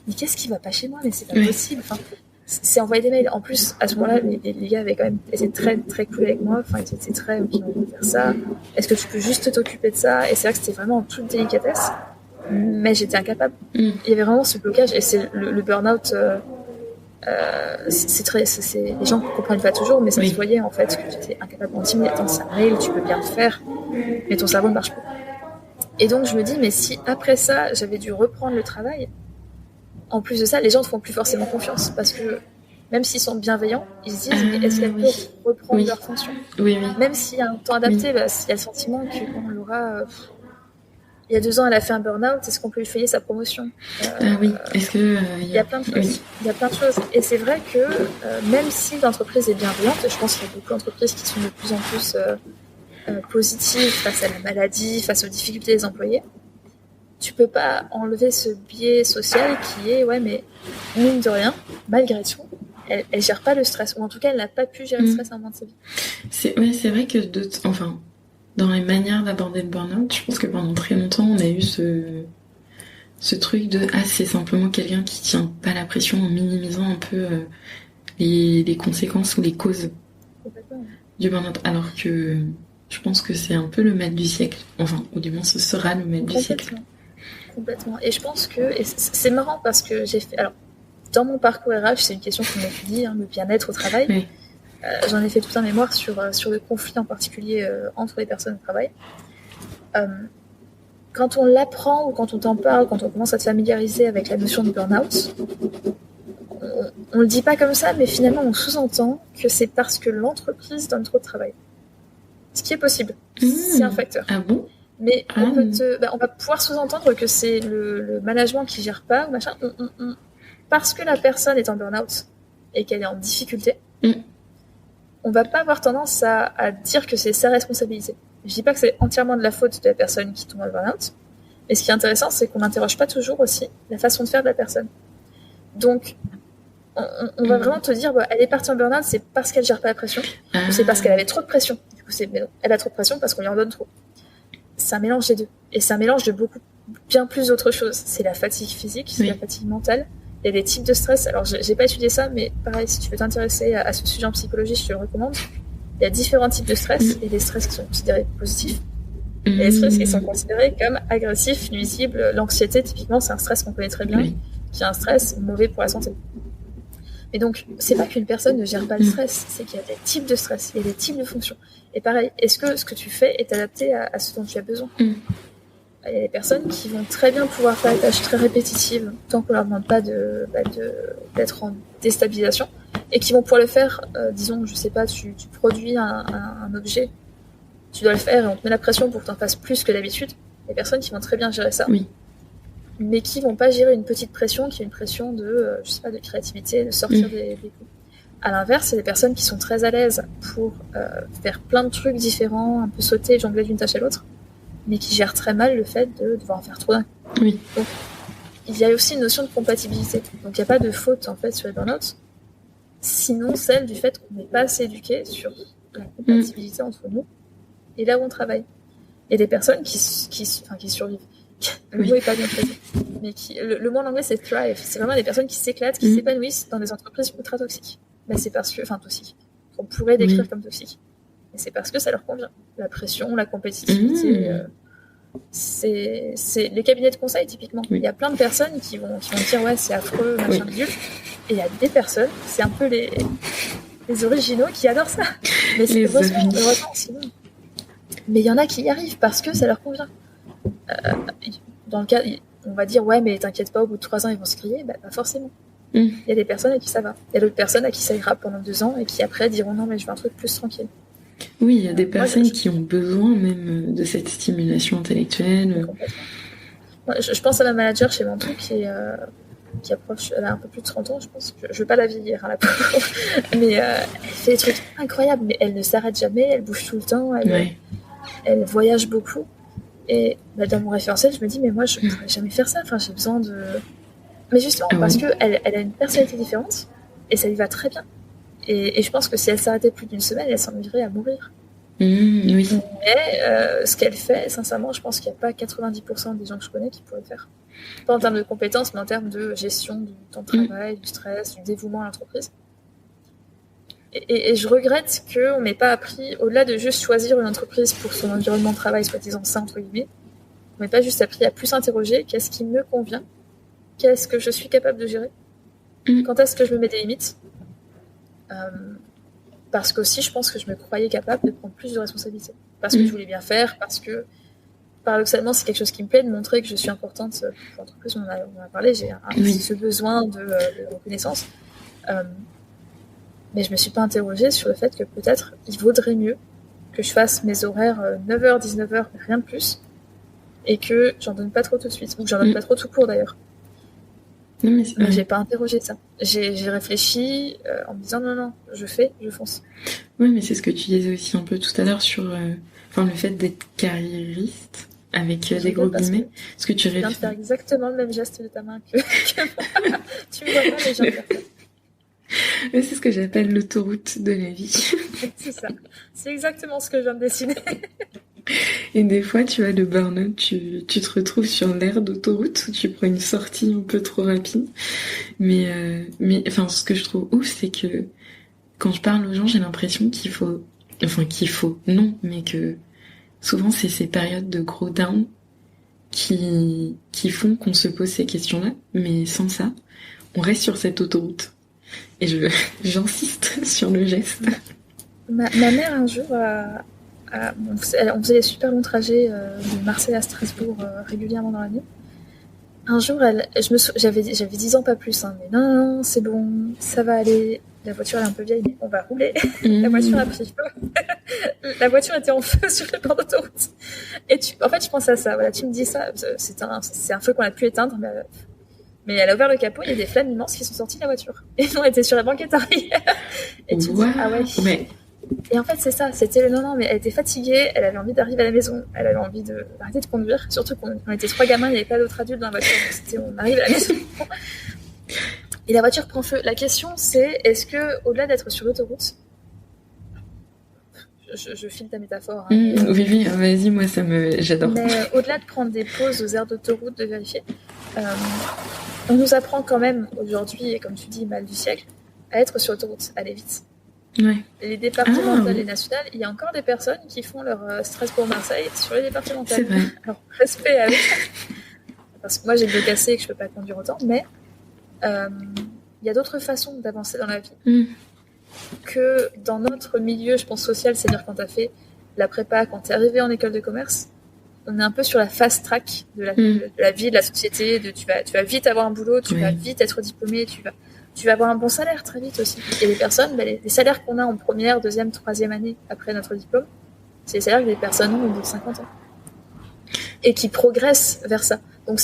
mais qu'est-ce qui va pas chez moi, mais c'est pas possible, enfin, c'est envoyer des mails. En plus, à ce moment-là, les gars avaient quand même été très, très cool avec moi. Enfin, ils étaient très, ok, on va faire ça. Est-ce que tu peux juste t'occuper de ça? Et c'est vrai que c'était vraiment en toute délicatesse. Mais j'étais incapable. Il y avait vraiment ce blocage. Et c'est le burn-out, les gens ne comprennent pas toujours, mais ça se voyait, en fait, que j'étais incapable. On dit, mais attends, c'est un mail, tu peux bien le faire. Mais ton cerveau ne marche pas. Et donc, je me dis, mais si après ça, j'avais dû reprendre le travail, en plus de ça, les gens ne font plus forcément confiance, parce que même s'ils sont bienveillants, ils se disent mais est-ce qu'elles peuvent reprendre leur fonction? Même s'il y a un temps adapté, il y a le sentiment que Laura, il y a 2 ans, elle a fait un burn-out, est-ce qu'on peut lui payer sa promotion? Est-ce que il y a plein de choses. Il y a plein de choses. Et c'est vrai que même si l'entreprise est bienveillante, je pense qu'il y a beaucoup d'entreprises qui sont de plus en plus positives face à la maladie, face aux difficultés des employés. Tu peux pas enlever ce biais social qui est, mais mine de rien, malgré tout, elle gère pas le stress, ou en tout cas, elle n'a pas pu gérer le stress à un moment de sa vie. C'est vrai que dans les manières d'aborder le burn-out, je pense que pendant très longtemps, on a eu ce truc de c'est simplement quelqu'un qui tient pas la pression, en minimisant un peu les conséquences ou les causes du burn-out, alors que je pense que c'est un peu le mal du siècle, enfin, ou du moins ce sera le mal du siècle. Complètement. Et je pense que c'est marrant parce que j'ai fait. Alors, dans mon parcours RH, c'est une question qu'on m'étudie, le bien-être au travail. J'en ai fait tout un mémoire sur le conflit en particulier entre les personnes au travail. Quand on l'apprend ou quand on t'en parle, quand on commence à te familiariser avec la notion de burn-out, on le dit pas comme ça, mais finalement on sous-entend que c'est parce que l'entreprise donne trop de travail. Ce qui est possible. C'est un facteur. Ah bon? Mais on va pouvoir sous-entendre que c'est le management qui gère pas, ou machin. Parce que la personne est en burn-out et qu'elle est en difficulté, on va pas avoir tendance à dire que c'est sa responsabilité. Je dis pas que c'est entièrement de la faute de la personne qui tombe en burn-out, mais ce qui est intéressant, c'est qu'on n'interroge pas toujours aussi la façon de faire de la personne. Donc, on va vraiment te dire, elle est partie en burn-out, c'est parce qu'elle gère pas la pression, ou c'est parce qu'elle avait trop de pression. Du coup, elle a trop de pression parce qu'on lui en donne trop. C'est un mélange des deux. Et c'est un mélange de bien plus d'autres choses. C'est la fatigue physique, c'est la fatigue mentale. Il y a des types de stress. Alors, j'ai pas étudié ça, mais pareil, si tu veux t'intéresser à ce sujet en psychologie, je te le recommande. Il y a différents types de stress. Il y a des stress qui sont considérés positifs. Il y a des stress qui sont considérés comme agressifs, nuisibles. L'anxiété, typiquement, c'est un stress qu'on connaît très bien, qui est un stress mauvais pour la santé. Et donc, c'est pas qu'une personne ne gère pas le stress, c'est qu'il y a des types de stress, il y a des types de fonctions. Et pareil, est-ce que ce que tu fais est adapté à ce dont tu as besoin? Il y a des personnes qui vont très bien pouvoir faire des tâches très répétitives, tant qu'on leur demande pas d'être en déstabilisation, et qui vont pouvoir le faire, disons, je sais pas, tu produis un objet, tu dois le faire et on te met la pression pour que tu en fasses plus que d'habitude. Il y a des personnes qui vont très bien gérer ça. Mais qui vont pas gérer une petite pression qui est une pression de, je sais pas, de créativité, de sortir des coups. À l'inverse, c'est des personnes qui sont très à l'aise pour faire plein de trucs différents, un peu sauter, jongler d'une tâche à l'autre, mais qui gèrent très mal le fait de devoir en faire trop d'un coup. Oui. Donc, il y a aussi une notion de compatibilité. Donc, il n'y a pas de faute, en fait, sur les burn-out, sinon celle du fait qu'on n'est pas assez éduqué sur la compatibilité entre nous et là où on travaille. Il y a des personnes qui survivent. Le mot n'est pas bien choisi. Mais le mot en anglais, c'est thrive. C'est vraiment des personnes qui s'éclatent, qui s'épanouissent dans des entreprises ultra toxiques. Mais c'est parce que, toxiques, qu'on pourrait décrire comme toxiques. Et c'est parce que ça leur convient. La pression, la compétitivité, c'est les cabinets de conseil, typiquement. Il y a plein de personnes qui vont dire, ouais, c'est affreux, machin bidule. Et il y a des personnes, c'est un peu les originaux qui adorent ça. Mais c'est heureusement, sinon. Mais il y en a qui y arrivent parce que ça leur convient. Dans le cas, on va dire, ouais, mais t'inquiète pas, au bout de 3 ans, ils vont se griller. Pas forcément. Il y a des personnes à qui ça va. Il y a d'autres personnes à qui ça ira pendant 2 ans et qui après diront, non, mais je veux un truc plus tranquille. Oui, il y a des personnes qui ont besoin même de cette stimulation intellectuelle. Moi, je pense à ma manager chez Mantoux qui approche, elle a un peu plus de 30 ans, je pense. Je veux pas la vieillir, la pauvre. Mais elle fait des trucs incroyables, mais elle ne s'arrête jamais, elle bouge tout le temps, elle voyage beaucoup. Et dans mon référentiel, je me dis, mais moi, je ne pourrais jamais faire ça. J'ai besoin de... Mais justement, parce qu'elle a une personnalité différente, et ça lui va très bien. Et je pense que si elle s'arrêtait plus d'une semaine, elle s'ennuierait à mourir. Oui. Mais ce qu'elle fait, sincèrement, je pense qu'il n'y a pas 90% des gens que je connais qui pourraient le faire. Pas en termes de compétences, mais en termes de gestion du temps de travail, du stress, du dévouement à l'entreprise. Et je regrette qu'on n'ait pas appris, au-delà de juste choisir une entreprise pour son environnement de travail, soi-disant sain, entre guillemets, on n'ait pas juste appris à plus s'interroger qu'est-ce qui me convient, qu'est-ce que je suis capable de gérer, quand est-ce que je me mets des limites. Parce qu'aussi, je pense que je me croyais capable de prendre plus de responsabilités. Parce que je voulais bien faire, parce que, paradoxalement, c'est quelque chose qui me plaît, de montrer que je suis importante pour l'entreprise. On en a parlé, j'ai ce besoin de reconnaissance. Mais je me suis pas interrogée sur le fait que peut-être il vaudrait mieux que je fasse mes horaires 9h, 19h, rien de plus, et que j'en donne pas trop tout de suite, ou que j'en donne pas trop tout court d'ailleurs. Mais j'ai pas interrogé ça. J'ai réfléchi en me disant non, je fonce. Oui, mais c'est ce que tu disais aussi un peu tout à l'heure sur le fait d'être carriériste avec des gros guillemets. Parce que tu viens de faire exactement le même geste de ta main que moi. Tu me vois pas, mais j'ai fait. C'est ce que j'appelle l'autoroute de la vie. C'est ça. C'est exactement ce que je viens de dessiner. Et des fois, tu vois, le burn-out, tu te retrouves sur l'aire d'autoroute où tu prends une sortie un peu trop rapide. Mais ce que je trouve ouf, c'est que quand je parle aux gens, j'ai l'impression non, mais que souvent c'est ces périodes de gros down qui font qu'on se pose ces questions-là. Mais sans ça, on reste sur cette autoroute. Et j'insiste sur le geste. Ma mère, un jour, on faisait des super longs trajets de Marseille à Strasbourg régulièrement dans l'année. Un jour, j'avais 10 ans, pas plus, mais non, c'est bon, ça va aller. La voiture elle est un peu vieille, mais on va rouler. La voiture a pris feu. La voiture était en feu sur le bord d'autoroute. Et en fait, je pense à ça. Voilà, tu me dis ça, c'est un feu qu'on a pu éteindre, mais elle a ouvert le capot, il y a des flammes immenses qui sont sorties de la voiture. Et nous, on était sur la banquette arrière. Et tu me dis, ah ouais. Mais... Et en fait, c'est ça, c'était le non, mais elle était fatiguée, elle avait envie d'arriver à la maison, elle avait envie d'arrêter de conduire, surtout qu'on était 3 gamins, il n'y avait pas d'autres adultes dans la voiture, donc on arrive à la maison. Et la voiture prend feu. La question, c'est, est-ce que, au-delà d'être sur l'autoroute, je file ta métaphore. Oui, vas-y, moi, j'adore. Mais au-delà de prendre des pauses aux aires d'autoroute, de vérifier, on nous apprend quand même, aujourd'hui, et comme tu dis, mal du siècle, à être sur l'autoroute, à aller vite. Ouais. Les départementales et nationales, il y a encore des personnes qui font leur Strasbourg-Marseille sur les départementales. C'est vrai. Alors, respect à eux. Parce que moi, j'ai le dos cassé et que je peux pas conduire autant, mais il y a d'autres façons d'avancer dans la vie que dans notre milieu, je pense, social, c'est-à-dire quand tu as fait la prépa, quand tu es arrivé en école de commerce, on est un peu sur la fast track de la vie, de la société, tu vas vite avoir un boulot, tu vas vite être diplômé, tu vas avoir un bon salaire très vite aussi. Et les personnes, les salaires qu'on a en première, deuxième, troisième année après notre diplôme, c'est les salaires que les personnes ont au bout de 50 ans. Et qui progressent vers ça. Donc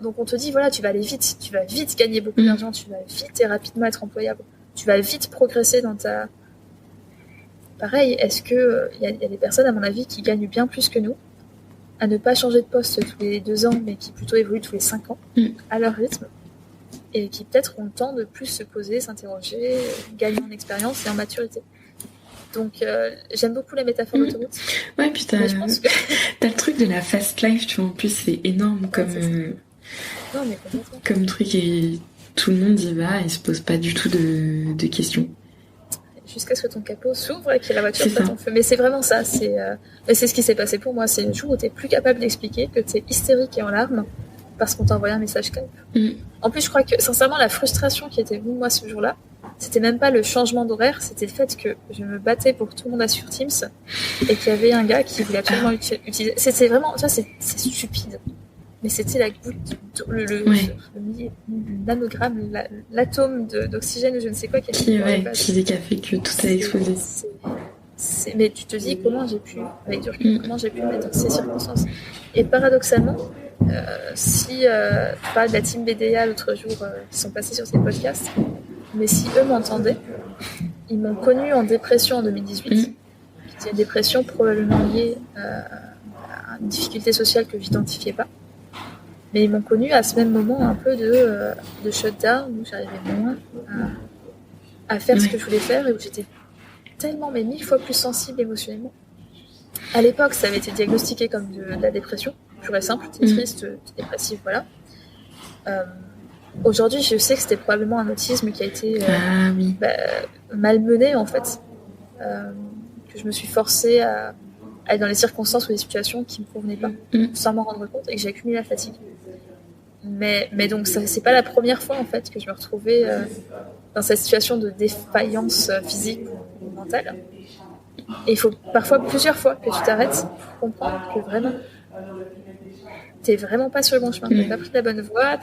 donc on te dit, voilà, tu vas aller vite, tu vas vite gagner beaucoup d'argent, tu vas vite et rapidement être employable, tu vas vite progresser dans ta... Pareil, est-ce que il y a des personnes, à mon avis, qui gagnent bien plus que nous, à ne pas changer de poste tous les 2 ans, mais qui plutôt évoluent tous les 5 ans, à leur rythme, et qui peut-être ont le temps de plus se poser, s'interroger, gagner en expérience et en maturité. Donc, j'aime beaucoup la métaphore d'autoroute. Ouais, puis t'as le truc de la fast life, tu vois, en plus, c'est énorme comme truc, et tout le monde y va et se pose pas du tout de questions. Jusqu'à ce que ton capot s'ouvre et que la voiture soit en feu. Mais c'est vraiment ça. C'est ce qui s'est passé pour moi. C'est le jour où t'es plus capable d'expliquer, que t'es hystérique et en larmes parce qu'on t'a envoyé un message Skype. En plus, je crois que, sincèrement, la frustration qui était venue de moi ce jour-là, c'était même pas le changement d'horaire, c'était le fait que je me battais pour que tout le monde a sur Teams et qu'il y avait un gars qui voulait absolument utiliser. C'était vraiment, ça, c'est stupide. Mais c'était la goutte, le nanogramme, l'atome d'oxygène ou je ne sais quoi qui a fait que tout a explosé. Mais tu te dis comment j'ai pu, avec du recul, comment j'ai pu me mettre dans ces circonstances. Et paradoxalement, si tu parles de la team BDA l'autre jour, qui sont passés sur ces podcasts, mais si eux m'entendaient, ils m'ont connue en dépression en 2018. C'était une dépression probablement liée à une difficulté sociale que j'identifiais pas. Mais ils m'ont connue à ce même moment un peu de shutdown où j'arrivais moins à faire ce que je voulais faire et où j'étais tellement, mais 1000 fois plus sensible émotionnellement. À l'époque, ça avait été diagnostiqué comme de la dépression, pure et simple, t'es triste, t'es dépressif, voilà. Aujourd'hui, je sais que c'était probablement un autisme qui a été malmené, en fait. Que je me suis forcée à être dans les circonstances ou des situations qui ne me convenaient pas, sans m'en rendre compte, et que j'ai accumulé la fatigue. Mais donc, ça, c'est pas la première fois, en fait, que je me retrouvais dans cette situation de défaillance physique ou mentale. Et il faut parfois plusieurs fois que tu t'arrêtes pour comprendre que vraiment, t'es vraiment pas sur le bon chemin. T'as pas pris la bonne voie,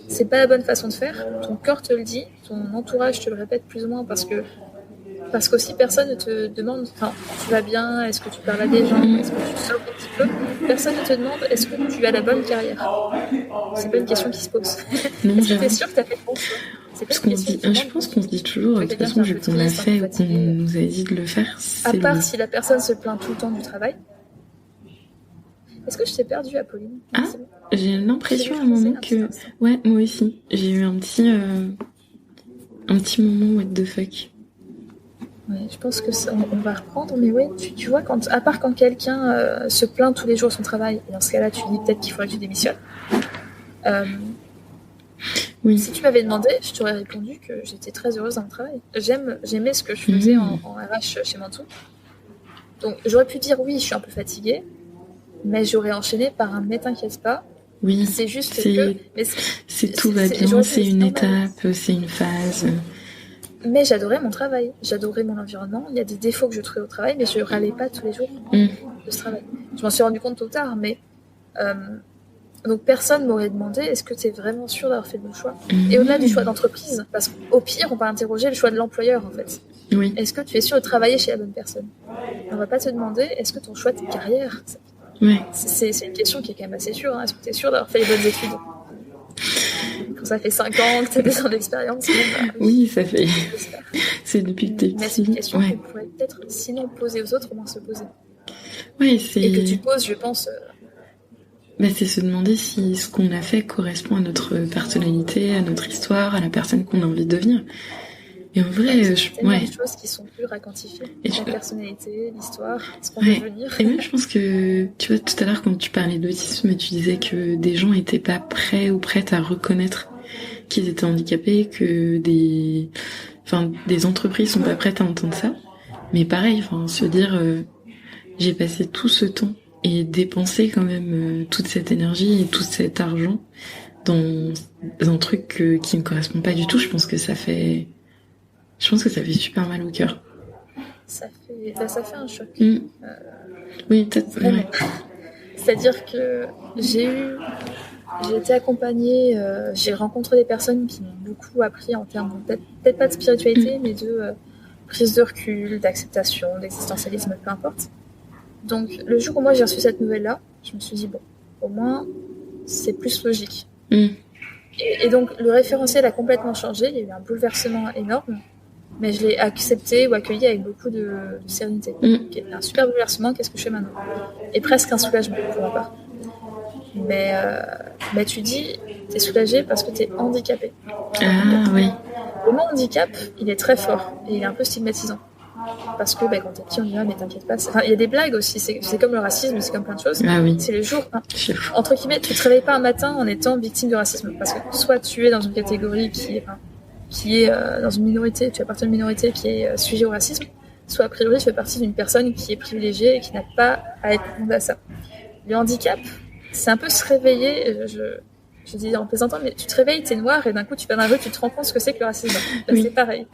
c'est pas la bonne façon de faire. Ton corps te le dit, ton entourage te le répète plus ou moins parce qu'aussi personne ne te demande, tu vas bien, est-ce que tu parles à des gens, est-ce que tu sors un petit peu. Personne ne te demande, est-ce que tu as la bonne carrière. C'est pas une question qui se pose. Non, est-ce que t'es sûr que t'as fait le bon choix? Je pense qu'on se dit toujours, de toute façon, vu qu'on l'a fait ou qu'on nous a dit de le faire. À part si la personne se plaint tout le temps du travail. Est-ce que je t'ai perdue, Apolline? J'ai l'impression à un moment que... Ouais, moi aussi. J'ai eu un petit moment what the fuck. Ouais, je pense que ça, on va reprendre, mais ouais, tu vois, à part quand quelqu'un se plaint tous les jours de son travail, et dans ce cas-là, tu dis peut-être qu'il faudrait que tu démissionnes. Si tu m'avais demandé, je t'aurais répondu que j'étais très heureuse dans mon travail. J'aimais ce que je faisais en RH chez Mantoux. Donc, j'aurais pu dire oui, je suis un peu fatiguée, mais j'aurais enchaîné par un « mais t'inquiète pas ». Oui, c'est juste que... tout va bien, c'est une étape, c'est une phase... Mais j'adorais mon travail, j'adorais mon environnement. Il y a des défauts que je trouvais au travail, mais je râlais pas tous les jours de ce travail. Je m'en suis rendu compte tôt ou tard, mais donc personne m'aurait demandé est-ce que tu es vraiment sûr d'avoir fait le bon choix. Et au-delà du choix d'entreprise, parce qu'au pire, on va interroger le choix de l'employeur en fait. Oui. Est-ce que tu es sûr de travailler chez la bonne personne? On va pas te demander est-ce que ton choix de carrière, c'est une question qui est quand même assez sûre. Est-ce que tu es sûr d'avoir fait les bonnes études? Quand ça fait 5 ans que tu as 2 ans d'expérience. Oui, ça fait. C'est depuis que t'es petit. Mais c'est une question qu'on pourrait peut-être, sinon poser aux autres, au moins se poser. Oui, c'est. Et que tu poses, je pense. C'est se demander si ce qu'on a fait correspond à notre personnalité, à notre histoire, à la personne qu'on a envie de devenir. Et en vrai, il y a tellement de choses qui sont dures à quantifier. La personnalité, l'histoire, ce qu'on veut devenir. Et même, je pense que, tu vois, tout à l'heure, quand tu parlais d'autisme, tu disais que des gens étaient pas prêts ou prêtes à reconnaître qu'ils étaient handicapés, que des entreprises sont pas prêtes à entendre ça. Mais pareil, se dire, j'ai passé tout ce temps et dépensé quand même toute cette énergie et tout cet argent dans un truc qui me correspond pas du tout. Je pense que ça fait super mal au cœur. Ça fait un choc. Oui, peut-être. Vraiment. Ouais. C'est-à-dire que j'ai été accompagnée, j'ai rencontré des personnes qui m'ont beaucoup appris en termes, peut-être pas de spiritualité, mais de prise de recul, d'acceptation, d'existentialisme, peu importe. Donc, le jour où moi j'ai reçu cette nouvelle-là, je me suis dit, bon, au moins, c'est plus logique. Et donc, le référentiel a complètement changé, il y a eu un bouleversement énorme. mais je l'ai accepté ou accueilli avec beaucoup de sérénité. Okay, un super bouleversement, qu'est-ce que je fais maintenant? Et presque un soulagement pour ma part. Mais tu dis, t'es soulagé parce que t'es handicapé. Oui. Le mot handicap, il est très fort et il est un peu stigmatisant. Parce que quand t'es petit, on dit mais t'inquiète pas. Il y a des blagues aussi, c'est comme le racisme, c'est comme plein de choses. Oui. C'est le jour, entre guillemets, tu te réveilles pas un matin en étant victime de racisme. Parce que soit tu es dans une catégorie qui est dans une minorité, tu appartiens à une minorité qui est sujet au racisme, soit a priori tu fais partie d'une personne qui est privilégiée et qui n'a pas à être confrontée à ça. Le handicap, c'est un peu se réveiller, je dis en plaisantant, mais tu te réveilles, t'es noir, et d'un coup tu vas dans la rue, tu te rends compte ce que c'est que le racisme. C'est pareil.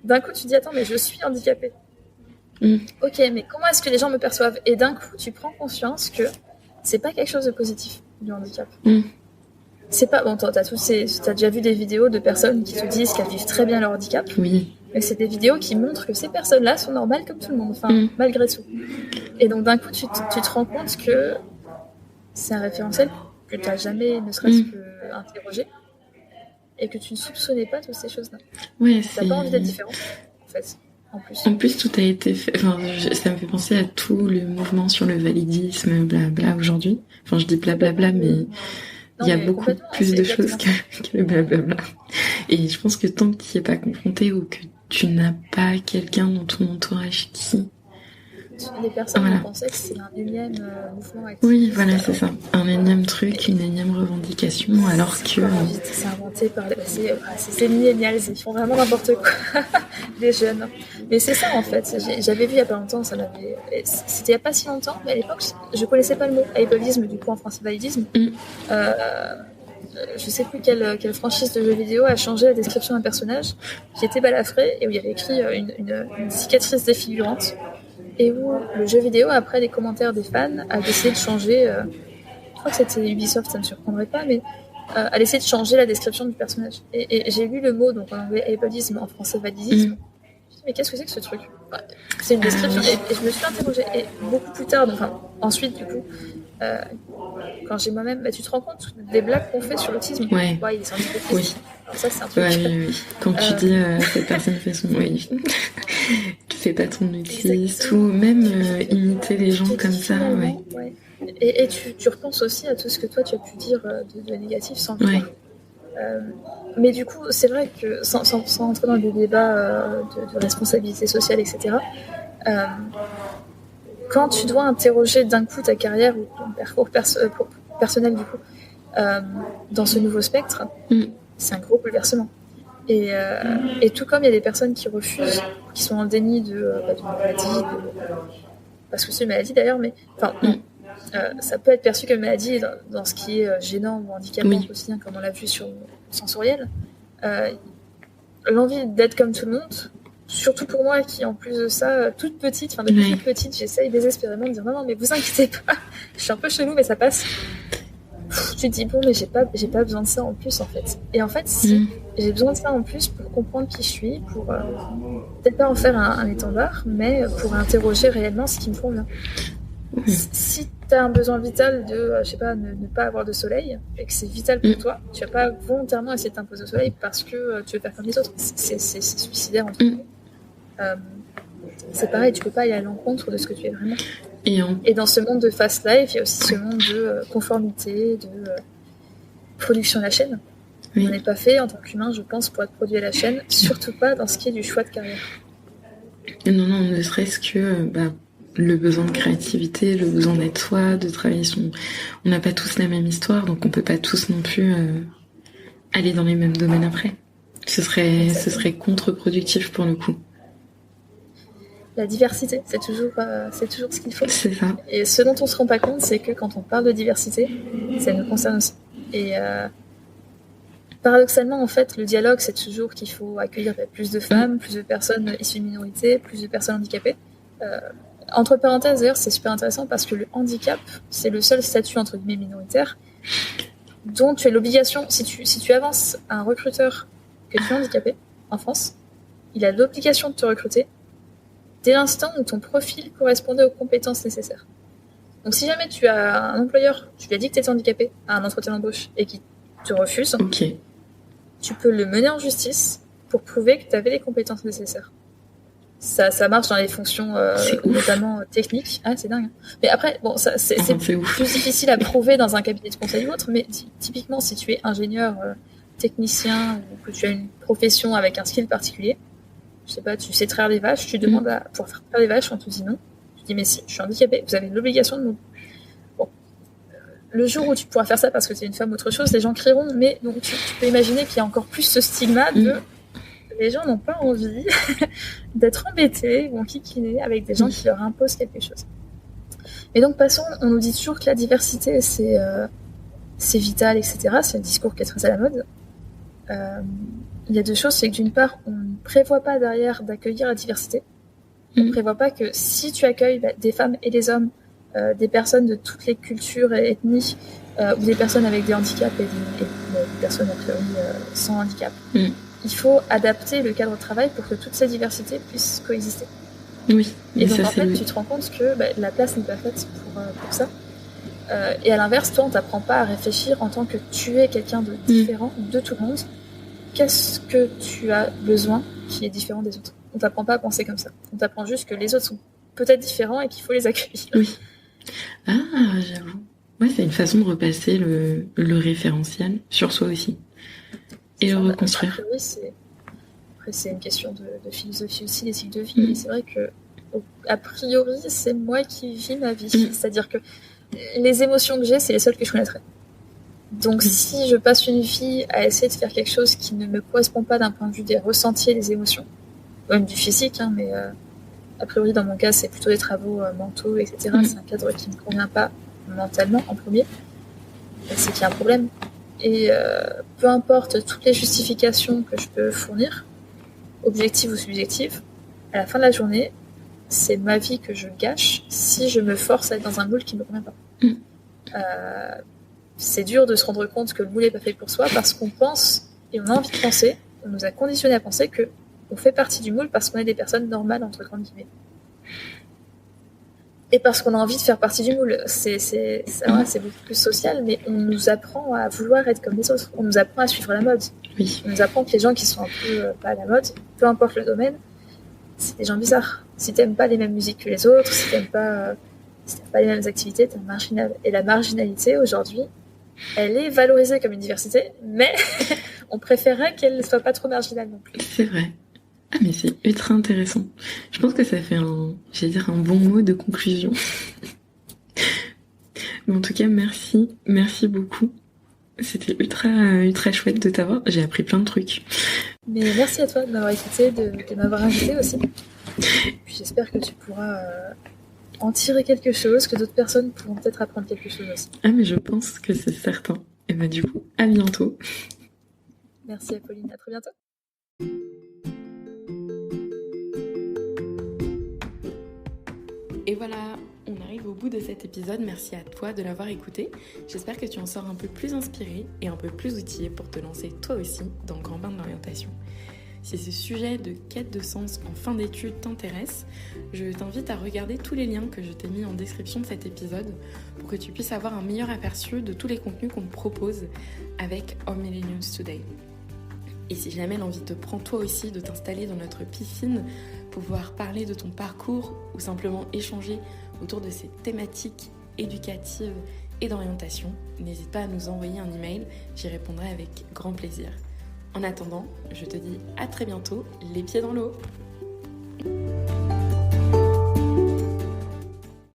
D'un coup tu te dis, attends, mais je suis handicapé. Ok, mais comment est-ce que les gens me perçoivent? Et d'un coup tu prends conscience que c'est pas quelque chose de positif, du handicap. C'est pas, bon, t'as déjà vu des vidéos de personnes qui te disent qu'elles vivent très bien leur handicap. Oui. Mais c'est des vidéos qui montrent que ces personnes-là sont normales comme tout le monde, malgré tout. Et donc d'un coup tu te rends compte que c'est un référentiel que tu n'as jamais ne serait-ce que interrogé et que tu ne soupçonnais pas toutes ces choses-là. Ouais, tu n'as pas envie d'être différent, en fait. En plus, tout a été fait. Enfin, ça me fait penser à tout le mouvement sur le validisme, blabla aujourd'hui. Enfin, je dis blablabla, mais il y a beaucoup plus de choses que le blablabla. Et je pense que tant que tu n'y es pas confronté ou que tu n'as pas quelqu'un dans ton entourage qui... Les personnes pensaient que c'est un énième mouvement activiste. Oui, voilà, c'est ça. Un énième truc, une énième revendication, alors que... C'est inventé par... C'est millennials, ils font vraiment n'importe quoi, les jeunes. Mais c'est ça, en fait. J'avais vu il y a pas longtemps, c'était il n'y a pas si longtemps, mais à l'époque, je connaissais pas le mot ableisme, du coup, en français validisme. Je sais plus quelle franchise de jeux vidéo a changé la description d'un personnage qui était balafré et où il y avait écrit une cicatrice défigurante. Et où le jeu vidéo, après les commentaires des fans, a décidé de changer, je crois que c'était Ubisoft, ça ne me surprendrait pas, mais a décidé de changer la description du personnage. Et j'ai lu le mot, donc en anglais ableisme, en français validisme. Je me suis dit, mais qu'est-ce que c'est que ce truc? C'est une description, et je me suis interrogée. Et beaucoup plus tard, ensuite du coup, quand j'ai moi-même, tu te rends compte des blagues qu'on fait sur l'autisme. Ouais, il est sorti de oui. Alors ça, c'est un truc. Oui. Quand tu dis cette personne fait son... Oui. Tu fais pas ton autiste, ou même imiter les gens comme ça. Ouais. Et tu repenses aussi à tout ce que toi, tu as pu dire de négatif sans le voir. Mais du coup, c'est vrai que, sans entrer dans des débats de responsabilité sociale, etc., quand tu dois interroger d'un coup ta carrière ou ton parcours personnel, du coup, dans ce nouveau spectre, c'est un gros bouleversement. Et tout comme il y a des personnes qui refusent, qui sont en déni de maladie, parce que c'est une maladie d'ailleurs, mais ça peut être perçu comme une maladie dans ce qui est gênant ou handicapant aussi, comme on l'a vu sur Sensoriel. L'envie d'être comme tout le monde, surtout pour moi qui en plus de ça, toute petite, depuis toute petite, j'essaye désespérément de dire non mais vous inquiétez pas, je suis un peu chelou mais ça passe. Tu te dis bon mais j'ai pas besoin de ça en plus en fait. Et en fait si, j'ai besoin de ça en plus pour comprendre qui je suis, pour peut-être pas en faire un étendard, mais pour interroger réellement ce qui me convient. Si tu as un besoin vital de, ne pas avoir de soleil, et que c'est vital pour toi, tu vas pas volontairement essayer de t'imposer au soleil parce que tu veux faire comme les autres. C'est suicidaire en tout cas. C'est pareil, tu peux pas aller à l'encontre de ce que tu es vraiment. Et dans ce monde de fast life, il y a aussi ce monde de conformité, de production à la chaîne. On n'est pas fait en tant qu'humain, je pense, pour être produit à la chaîne, surtout pas dans ce qui est du choix de carrière. Non, ne serait-ce que le besoin de créativité, le besoin d'être soi, de travailler son... On n'a pas tous la même histoire, donc on peut pas tous non plus aller dans les mêmes domaines après. Ce serait contre-productif pour le coup. La diversité, c'est toujours ce qu'il faut. C'est ça. Et ce dont on se rend pas compte, c'est que quand on parle de diversité, ça nous concerne aussi. Et paradoxalement, en fait, le dialogue, c'est toujours qu'il faut accueillir plus de femmes, plus de personnes issues de minorités, plus de personnes handicapées. Entre parenthèses, d'ailleurs, c'est super intéressant parce que le handicap, c'est le seul statut entre guillemets minoritaire dont tu as l'obligation, si tu avances à un recruteur que tu es handicapé en France, il a l'obligation de te recruter dès l'instant où ton profil correspondait aux compétences nécessaires. Donc si jamais tu as un employeur, tu lui as dit que tu étais handicapé à un entretien d'embauche et qu'il te refuse, tu peux le mener en justice pour prouver que tu avais les compétences nécessaires. Ça marche dans les fonctions notamment techniques. Ah, c'est dingue. Mais après, bon, c'est plus difficile à prouver dans un cabinet de conseil ou autre, mais typiquement, si tu es ingénieur, technicien, ou que tu as une profession avec un skill particulier, je sais pas, tu sais traire des vaches, tu demandes à pouvoir faire traire des vaches, on te dit non. Tu dis, mais si, je suis handicapée, vous avez l'obligation de nous. Bon. Le jour où tu pourras faire ça parce que tu es une femme ou autre chose, les gens crieront, mais donc tu peux imaginer qu'il y a encore plus ce stigma de les gens n'ont pas envie d'être embêtés ou enquiquinés avec des gens qui leur imposent quelque chose. Et donc, passons, on nous dit toujours que la diversité, c'est vital, etc. C'est un discours qui est très à la mode. Il y a deux choses, c'est que d'une part, on ne prévoit pas derrière d'accueillir la diversité. On ne prévoit pas que si tu accueilles des femmes et des hommes, des personnes de toutes les cultures et ethnies, ou des personnes avec des handicaps et des personnes a priori sans handicap, il faut adapter le cadre de travail pour que toutes ces diversités puissent coexister. Oui. Et donc, en fait, tu te rends compte que la place n'est pas faite pour ça. Et à l'inverse, toi, on t'apprend pas à réfléchir en tant que tu es quelqu'un de différent de tout le monde. Qu'est-ce que tu as besoin qui est différent des autres? On t'apprend pas à penser comme ça. On t'apprend juste que les autres sont peut-être différents et qu'il faut les accueillir. Oui. Ah, j'avoue. Ouais, c'est une façon de repasser le référentiel sur soi aussi. Et le reconstruire. Après, c'est une question de philosophie aussi, des cycles de vie. Et c'est vrai que, a priori, c'est moi qui vis ma vie. C'est-à-dire que les émotions que j'ai, c'est les seules que je connaîtrais. Donc, si je passe une vie à essayer de faire quelque chose qui ne me correspond pas d'un point de vue des ressentis et des émotions, ou même du physique, mais a priori, dans mon cas, c'est plutôt des travaux mentaux, etc. C'est un cadre qui ne me convient pas mentalement, en premier. C'est qu'il y a un problème. Et peu importe toutes les justifications que je peux fournir, objectives ou subjectives, à la fin de la journée, c'est ma vie que je gâche si je me force à être dans un moule qui ne me convient pas. C'est dur de se rendre compte que le moule n'est pas fait pour soi parce qu'on pense, et on a envie de penser, on nous a conditionné à penser qu'on fait partie du moule parce qu'on est des personnes normales, entre grandes guillemets. Et parce qu'on a envie de faire partie du moule. C'est beaucoup plus social, mais on nous apprend à vouloir être comme les autres. On nous apprend à suivre la mode. Oui. On nous apprend que les gens qui sont un peu pas à la mode, peu importe le domaine, c'est des gens bizarres. Si t'aimes pas les mêmes musiques que les autres, si t'aimes pas les mêmes activités, t'es un marginal. Et la marginalité, aujourd'hui, elle est valorisée comme une diversité, mais on préférerait qu'elle ne soit pas trop marginale non plus. C'est vrai. Ah, mais c'est ultra intéressant. Je pense que ça fait un bon mot de conclusion. Mais en tout cas, merci beaucoup. C'était ultra chouette de t'avoir. J'ai appris plein de trucs. Mais merci à toi de m'avoir écouté, de m'avoir invité aussi. Puis j'espère que tu pourras en tirer quelque chose, que d'autres personnes pourront peut-être apprendre quelque chose aussi. Ah, mais je pense que c'est certain. Et bah du coup, à bientôt. Merci Apolline, à très bientôt. Et voilà, on arrive au bout de cet épisode. Merci à toi de l'avoir écouté. J'espère que tu en sors un peu plus inspiré et un peu plus outillé pour te lancer toi aussi dans le grand bain de l'orientation. Si ce sujet de quête de sens en fin d'études t'intéresse, je t'invite à regarder tous les liens que je t'ai mis en description de cet épisode pour que tu puisses avoir un meilleur aperçu de tous les contenus qu'on te propose avec Our Millennials Today. Et si jamais l'envie te prend toi aussi de t'installer dans notre piscine, pouvoir parler de ton parcours ou simplement échanger autour de ces thématiques éducatives et d'orientation, n'hésite pas à nous envoyer un email, j'y répondrai avec grand plaisir. En attendant, je te dis à très bientôt, les pieds dans l'eau.